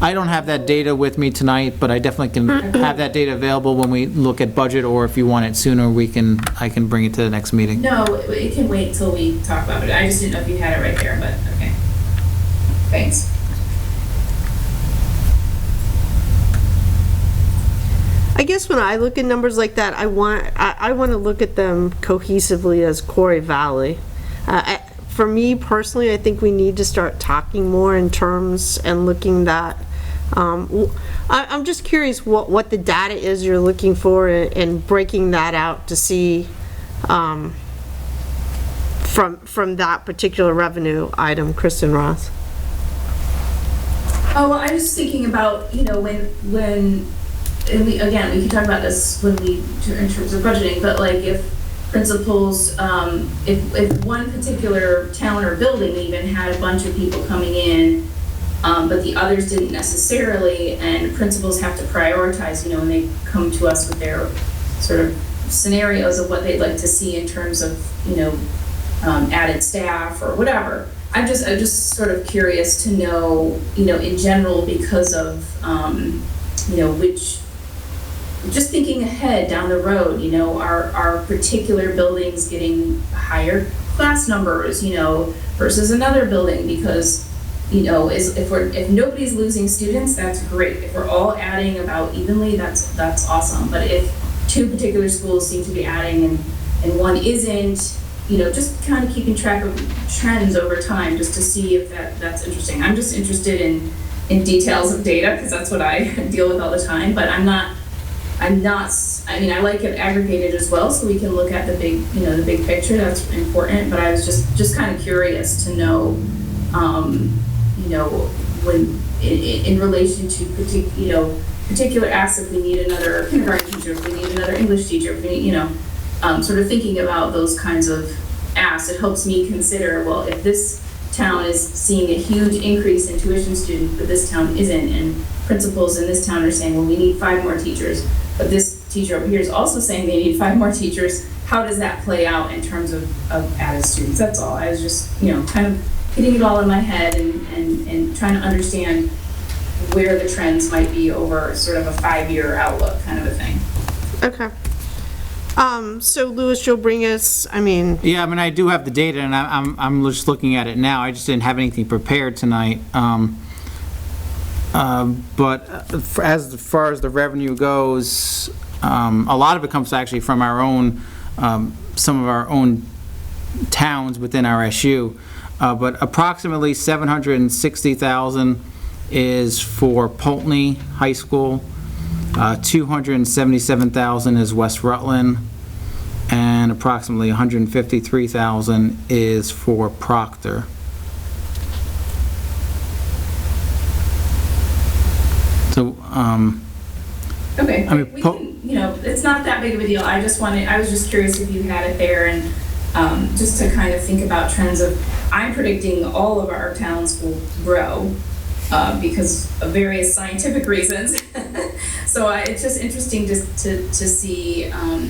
I don't have that data with me tonight, but I definitely can have that data available when we look at budget, or if you want it sooner, I can bring it to the next meeting. No, it can wait till we talk about it. I just didn't know if you had it right there, but okay. Thanks. I guess when I look at numbers like that, I want to look at them cohesively as Quarry Valley. For me personally, I think we need to start talking more in terms and looking that. I'm just curious what the data is you're looking for and breaking that out to see from that particular revenue item, Kristen Ross. Oh, well, I was thinking about, when and we can talk about this in terms of budgeting, but like if principals, if one particular town or building even had a bunch of people coming in, but the others didn't necessarily, and principals have to prioritize, when they come to us with their sort of scenarios of what they'd like to see in terms of, added staff or whatever. I'm just sort of curious to know, in general, because of, just thinking ahead down the road, are particular buildings getting higher class numbers, versus another building, because, if nobody's losing students, that's great. If we're all adding about evenly, that's awesome. But if two particular schools seem to be adding and one isn't, just kind of keeping track of trends over time, just to see if that's interesting. I'm just interested in details of data, because that's what I deal with all the time, but I'm not I'm not, I mean, I like it aggregated as well, so we can look at the big, the big picture, that's important, but I was just kind of curious to know, when, in relation to particular asks, if we need another kindergarten teacher, if we need another English teacher, if we need, sort of thinking about those kinds of asks, it helps me consider, well, if this town is seeing a huge increase in tuition students, but this town isn't, and principals in this town are saying, well, we need 5 more teachers, but this teacher over here is also saying they need 5 more teachers, how does that play out in terms of added students? That's all. I was just, kind of hitting it all in my head and trying to understand where the trends might be over sort of a 5-year outlook kind of a thing. Okay. So Louis, you'll bring us, Yeah, I do have the data, and I'm just looking at it now. I just didn't have anything prepared tonight. But as far as the revenue goes, a lot of it comes actually from our own, some of our own towns within our SU. But approximately $760,000 is for Pulteney High School. $277,000 is West Rutland, and approximately $153,000 is for Proctor. So, Okay, we can, it's not that big of a deal. I was just curious if you had it there, and just to kind of think about trends of, I'm predicting all of our towns will grow because of various scientific reasons. So it's just interesting just to see, and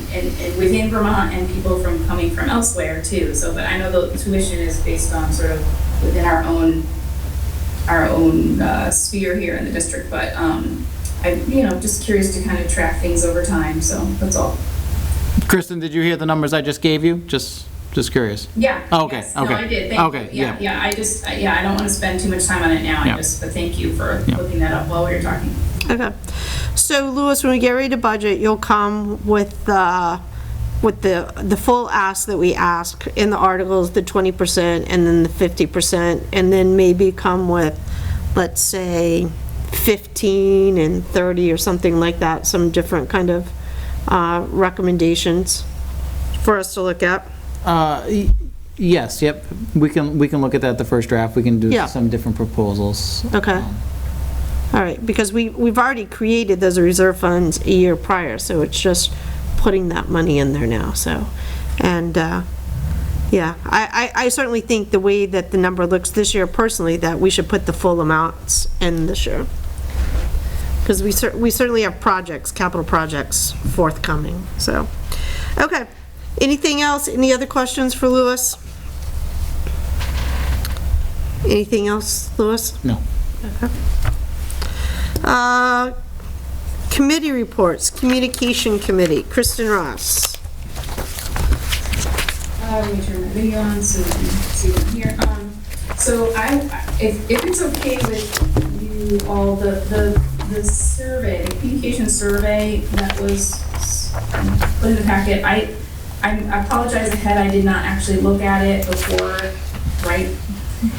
within Vermont and people coming from elsewhere too. So, but I know the tuition is based on sort of within our own sphere here in the district, but I'm just curious to kind of track things over time, so that's all. Kristen, did you hear the numbers I just gave you? Just curious. Yeah. Oh, okay. Yes. Okay. No, I did. Thank you. Yeah. I don't want to spend too much time on it now. But thank you for looking that up while we were talking. Okay. So Louis, when we get ready to budget, you'll come with the full ask that we ask in the articles, the 20% and then the 50%, and then maybe come with, let's say, 15 and 30 or something like that, some different kind of recommendations for us to look at. Yes, yep. We can look at that, the first draft. We can do some different proposals. Okay. All right, because we've already created those reserve funds a year prior, so it's just putting that money in there now, so. And, yeah, I certainly think the way that the number looks this year personally, that we should put the full amounts in this year. Because we certainly have projects, capital projects forthcoming, so. Okay, anything else? Any other questions for Louis? Anything else, Louis? No. Okay. Committee reports, Communication Committee, Kristen Ross. Let me turn my video on so you can see what I'm here. So if it's okay with you all, the survey, the communication survey that was put in the packet, I apologize ahead, I did not actually look at it before,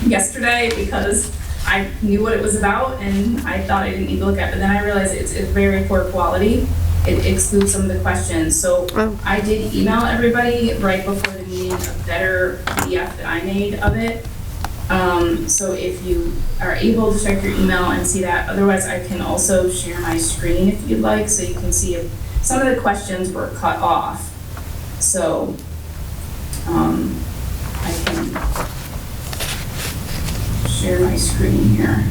yesterday, because I knew what it was about and I thought I didn't need to look at it, but then I realized it's very poor quality. It excludes some of the questions. So I did email everybody right before the meeting a better PDF that I made of it. So if you are able to check your email and see that, otherwise I can also share my screen if you'd like, so you can see if some of the questions were cut off. So I can share my screen here.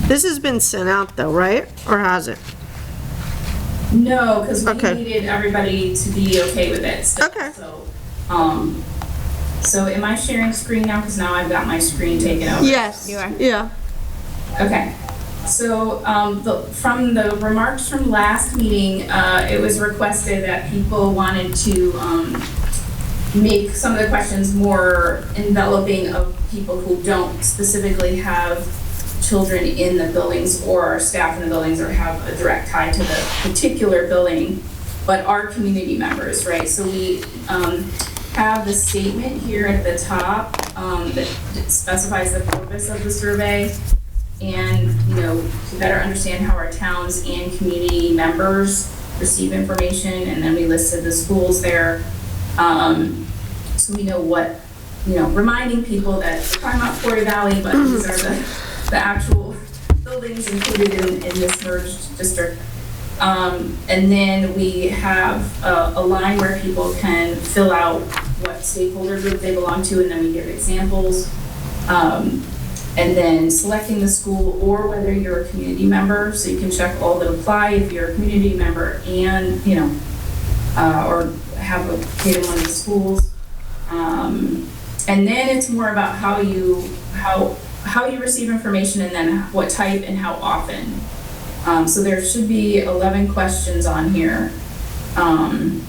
This has been sent out though, right? Or has it? No, because we needed everybody to be okay with it still. Okay. So am I sharing screen now? Because now I've got my screen taken over. Yes. You are. Yeah. Okay. So from the remarks from last meeting, it was requested that people wanted to make some of the questions more enveloping of people who don't specifically have children in the buildings or staff in the buildings or have a direct tie to the particular building, but are community members, right? So we have the statement here at the top that specifies the purpose of the survey. and, you know, to better understand how our towns and community members receive information, and then we listed the schools there. So we know what, you know, reminding people that we're talking about Quarry Valley, but these are the actual buildings included in this merged district. And then we have a line where people can fill out what stakeholder group they belong to, and then we give examples. And then selecting the school or whether you're a community member, so you can check all that apply if you're a community member and, you know, or have a kid in one of the schools. And then it's more about how you receive information, and then what type and how often. So there should be 11 questions on here. And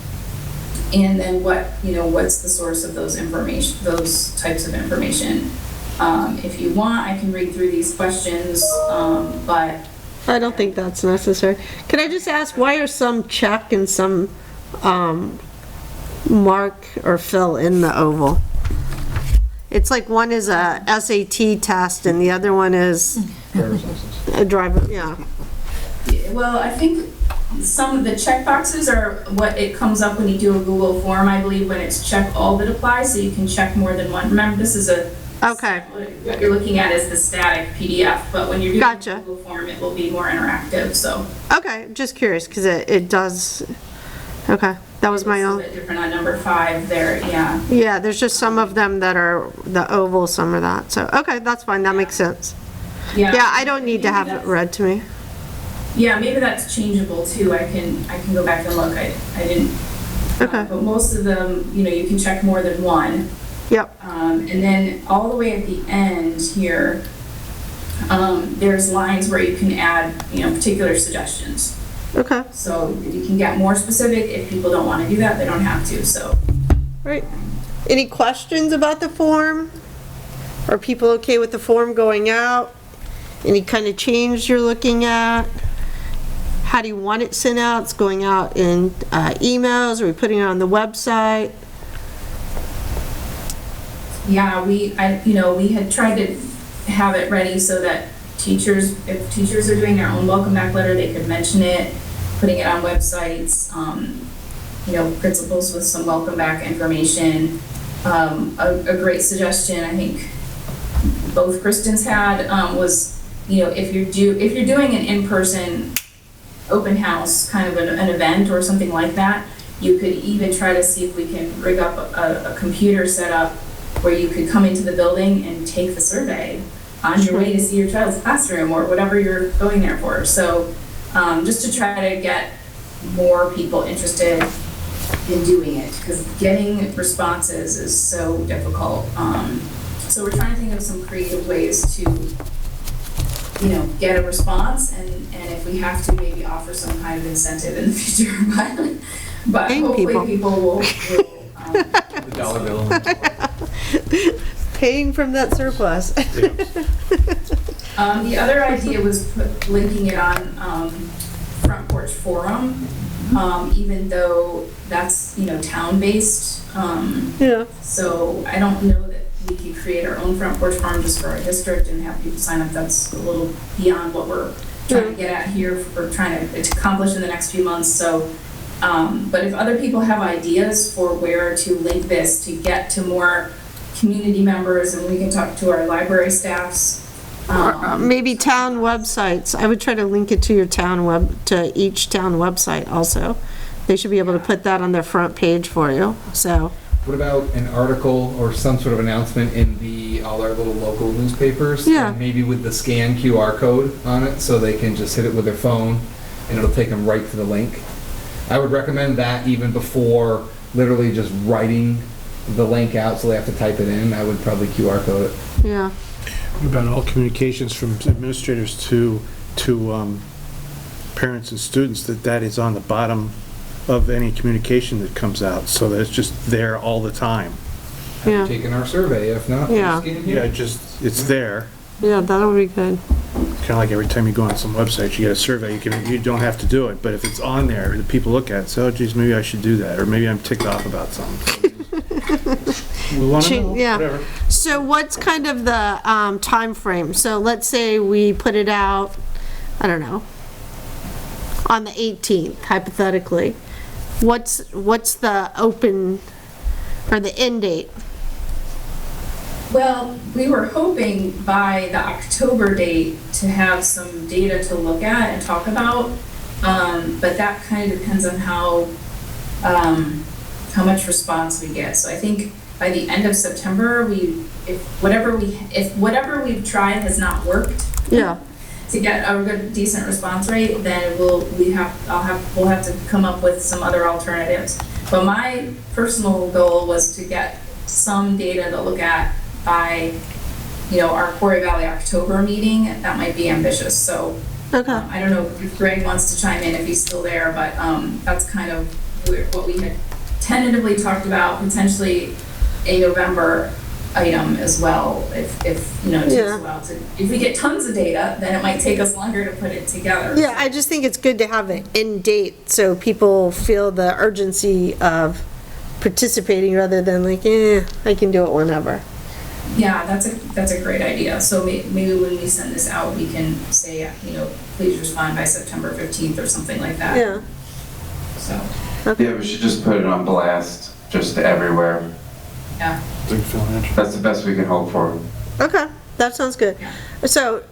then what's the source of those information, those types of information. If you want, I can read through these questions, but I don't think that's necessary. Can I just ask, why are some check and some mark or fill in the oval? It's like one is a SAT test and the other one is a driver, yeah. Well, I think some of the check boxes are what it comes up when you do a Google form, I believe, when it's check all that apply, so you can check more than one. Remember, this is okay. What you're looking at is the static PDF, but when you're doing Gotcha. a Google form, it will be more interactive, so. Okay, just curious, because it does, okay, that was my own. It's a bit different on number 5 there, yeah. Yeah, there's just some of them that are the oval, some are that, so, okay, that's fine, that makes sense. Yeah, I don't need to have it read to me. Yeah, maybe that's changeable too. I can go back and look. I didn't. Okay. But most of them, you know, you can check more than one. Yep. And then all the way at the end here, there's lines where you can add, you know, particular suggestions. Okay. So you can get more specific. If people don't want to do that, they don't have to, so. Right. Any questions about the form? Are people okay with the form going out? Any kind of change you're looking at? How do you want it sent out? It's going out in emails? Are we putting it on the website? Yeah, we had tried to have it ready so that teachers, if teachers are doing their own welcome back letter, they could mention it, putting it on websites, you know, principals with some welcome back information. A great suggestion, I think both Kristens had, was, you know, if you're doing an in-person open house, kind of an event or something like that, you could even try to see if we can rig up a computer setup where you could come into the building and take the survey on your way to see your child's classroom or whatever you're going there for. So just to try to get more people interested in doing it, because getting responses is so difficult. So we're trying to think of some creative ways to, you know, get a response, and if we have to, maybe offer some kind of incentive in the future. But hopefully people will The dollar bill. Paying from that surplus. The other idea was linking it on Front Porch Forum, even though that's, you know, town-based. Yeah. So I don't know that we could create our own Front Porch Forum just for our district and have people sign up. That's a little beyond what we're trying to get at here, or trying to accomplish in the next few months. So, but if other people have ideas for where to link this to get to more community members, and we can talk to our library staffs. Maybe town websites. I would try to link it to your town to each town website also. They should be able to put that on their front page for you, so. What about an article or some sort of announcement in all our little local newspapers? Yeah. And maybe with the scan QR code on it, so they can just hit it with their phone and it'll take them right to the link. I would recommend that even before literally just writing the link out, so they have to type it in. I would probably QR code it. Yeah. What about all communications from administrators to parents and students, that is on the bottom of any communication that comes out, so that it's just there all the time? Yeah. Taking our survey, if not. Yeah. Yeah, just, it's there. Yeah, that'll be good. Kind of like every time you go on some website, you get a survey, you don't have to do it, but if it's on there, the people look at it, so, oh, geez, maybe I should do that, or maybe I'm ticked off about something. We want to know, Yeah. whatever. So what's kind of the time frame? So let's say we put it out, I don't know, on the 18th, hypothetically. What's the open, or the end date? Well, we were hoping by the October date to have some data to look at and talk about, but that kind of depends on how much response we get. So I think by the end of September, if whatever we've tried has not worked, Yeah. to get a good, decent response rate, then we'll have to come up with some other alternatives. But my personal goal was to get some data to look at by, our Quarry Valley October meeting. That might be ambitious. So Okay. I don't know if Greg wants to chime in if he's still there, but that's kind of what we had tentatively talked about, potentially a November item as well. If it takes a while if we get tons of data, then it might take us longer to put it together. Yeah, I just think it's good to have an end date so people feel the urgency of participating rather than like, I can do it whenever. Yeah, that's a great idea. So maybe when we send this out, we can say, please respond by September 15th or something like that. Yeah. So. Okay. Yeah, we should just put it on blast, just everywhere. Yeah. That's the best we can hope for. Okay, that sounds good. So,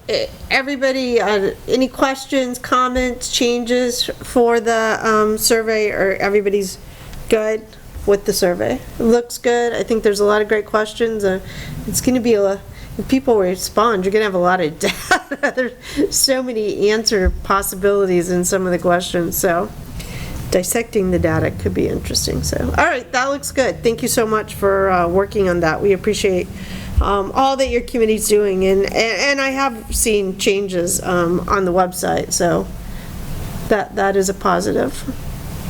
everybody, any questions, comments, changes for the survey, or everybody's good with the survey? It looks good. I think there's a lot of great questions. It's going to be if people respond, you're going to have a lot of data. There's so many answer possibilities in some of the questions, so dissecting the data could be interesting. So, all right, that looks good. Thank you so much for working on that. We appreciate all that your committee's doing, and I have seen changes on the website, so that is a positive.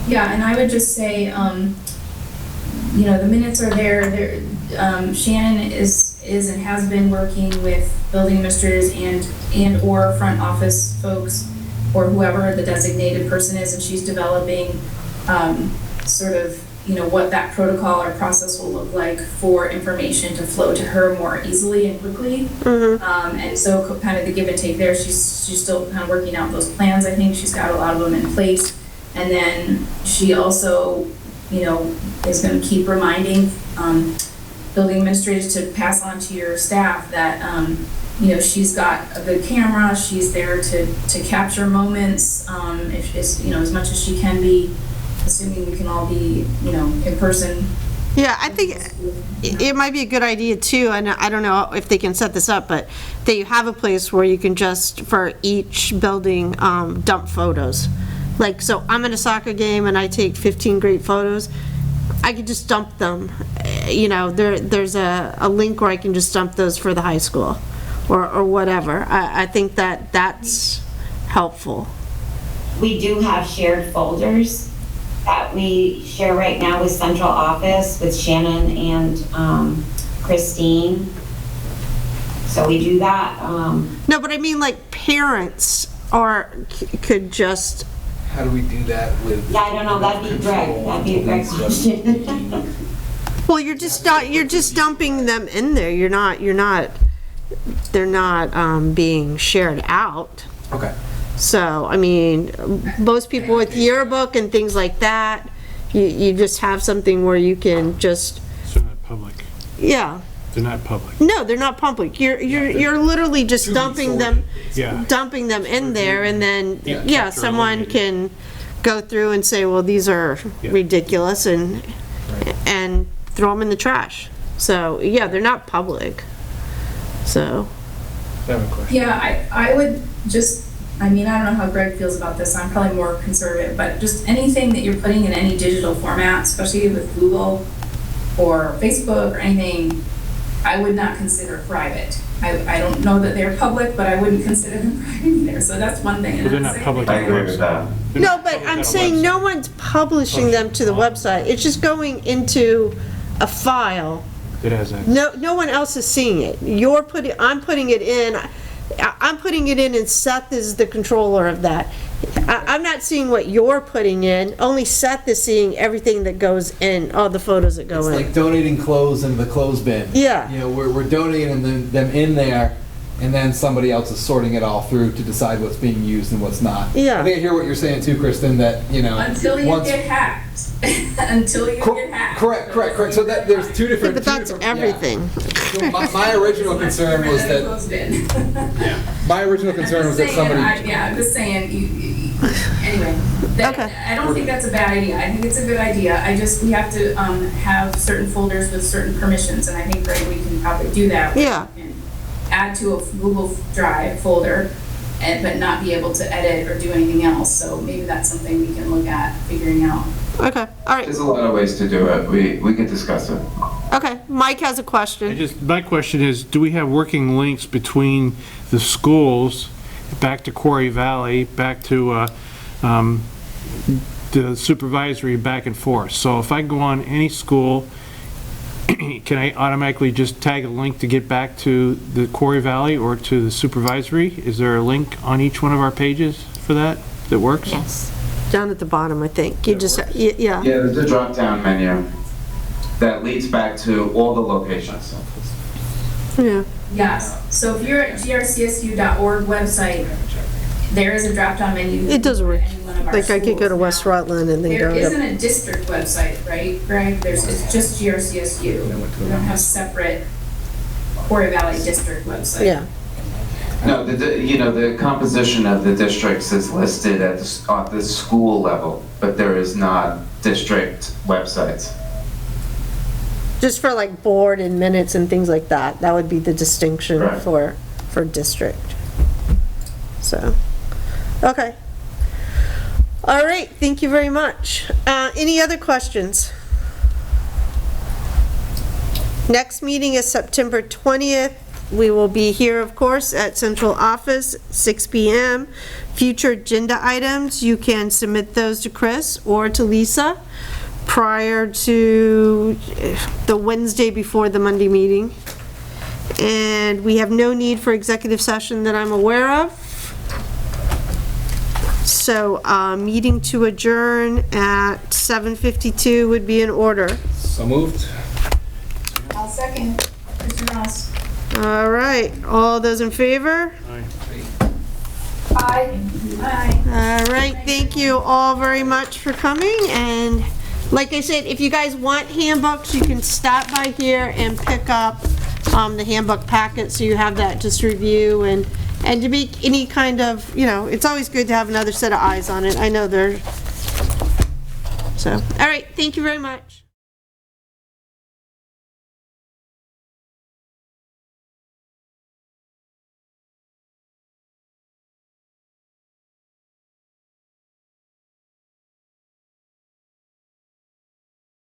Yeah, and I would just say, the minutes are there. Shannon is and has been working with building administrators and or front office folks, or whoever the designated person is, and she's developing sort of, what that protocol or process will look like for information to flow to her more easily and quickly. Mm-hmm. And so kind of the give and take there, she's still kind of working out those plans. I think she's got a lot of them in place. And then she also, is going to keep reminding building administrators to pass on to your staff that, she's got a good camera. She's there to capture moments, as much as she can be, assuming we can all be, in person. Yeah, I think it might be a good idea too, and I don't know if they can set this up, but that you have a place where you can just, for each building, dump photos. Like, so I'm at a soccer game and I take 15 great photos, I could just dump them. There's a link where I can just dump those for the high school or whatever. I think that's helpful. We do have shared folders that we share right now with central office with Shannon and Christine. So we do that. No, but I mean like parents could just. How do we do that with? Yeah, I don't know, that'd be Greg, that'd be a Greg question. Well, you're just dumping them in there. They're not being shared out. Okay. So, I mean, most people with yearbook and things like that, you just have something where you can just. So they're not public. Yeah. They're not public. No, they're not public. You're literally just dumping them in there, and then someone can go through and say, well, these are ridiculous, and throw them in the trash. So yeah, they're not public. So. I have a question. Yeah, I would just. I don't know how Greg feels about this. I'm probably more conservative, but just anything that you're putting in any digital format, especially with Google or Facebook or anything, I would not consider private. I don't know that they're public, but I wouldn't consider them private either. So that's one thing. Well, they're not public. I agree with that. No, but I'm saying no one's publishing them to the website. It's just going into a file. It has that. No one else is seeing it. I'm putting it in, and Seth is the controller of that. I'm not seeing what you're putting in, only Seth is seeing everything that goes in, all the photos that go It's in. like donating clothes into the clothes bin. Yeah. You know, we're donating them in there, and then somebody else is sorting it all through to decide what's being used and what's not. Yeah. I think I hear what you're saying too, Kristen, that, you know. Until you once- get hacked. Until you get hacked. Correct. So that, there's two different. But that's everything. So my original concern was that, my original concern was that somebody. I'm just saying, anyway, I don't think that's a bad idea. I think it's a good idea. We have to have certain folders with certain permissions, and I think, Greg, we can probably do that. Yeah. And add to a Google Drive folder, but not be able to edit or do anything else. So maybe that's something we can look at figuring out. Okay, all right. There's a lot of ways to do it. We could discuss it. Okay, Mike has a question. My question is, do we have working links between the schools, back to Quarry Valley, back to the supervisory, back and forth? So if I go on any school, can I automatically just tag a link to get back to the Quarry Valley or to the supervisory? Is there a link on each one of our pages for that works? Yes. Down at the bottom, I think. You just, yeah. Yeah, there's a drop-down menu that leads back to all the locations. Yeah. Yes, so if you're at grcsu.org website, there is a drop-down menu. It does work. Any one of our Like I could go to schools. West Rutland and then There go isn't to. a district website, right, Greg? It's just GRCSU. We don't have separate Quarry Valley District website. Yeah. No, the composition of the districts is listed at the school level, but there is not district websites. Just for like board and minutes and things like that. That would be the distinction Right. for district. So, okay. All right, thank you very much. Any other questions? Next meeting is September 20th. We will be here, of course, at Central Office, 6 p.m. Future agenda items, you can submit those to Chris or to Lisa prior to the Wednesday before the Monday meeting. And we have no need for executive session that I'm aware of. So, meeting to adjourn at 7:52 would be in order. So moved. I'll second. Mr. Ross. All right, all those in favor? Aye. All right, thank you all very much for coming, and like I said, if you guys want handbooks, you can stop by here and pick up the handbook packet, so you have that just review, and to make any kind of, it's always good to have another set of eyes on it. I know so, all right, thank you very much.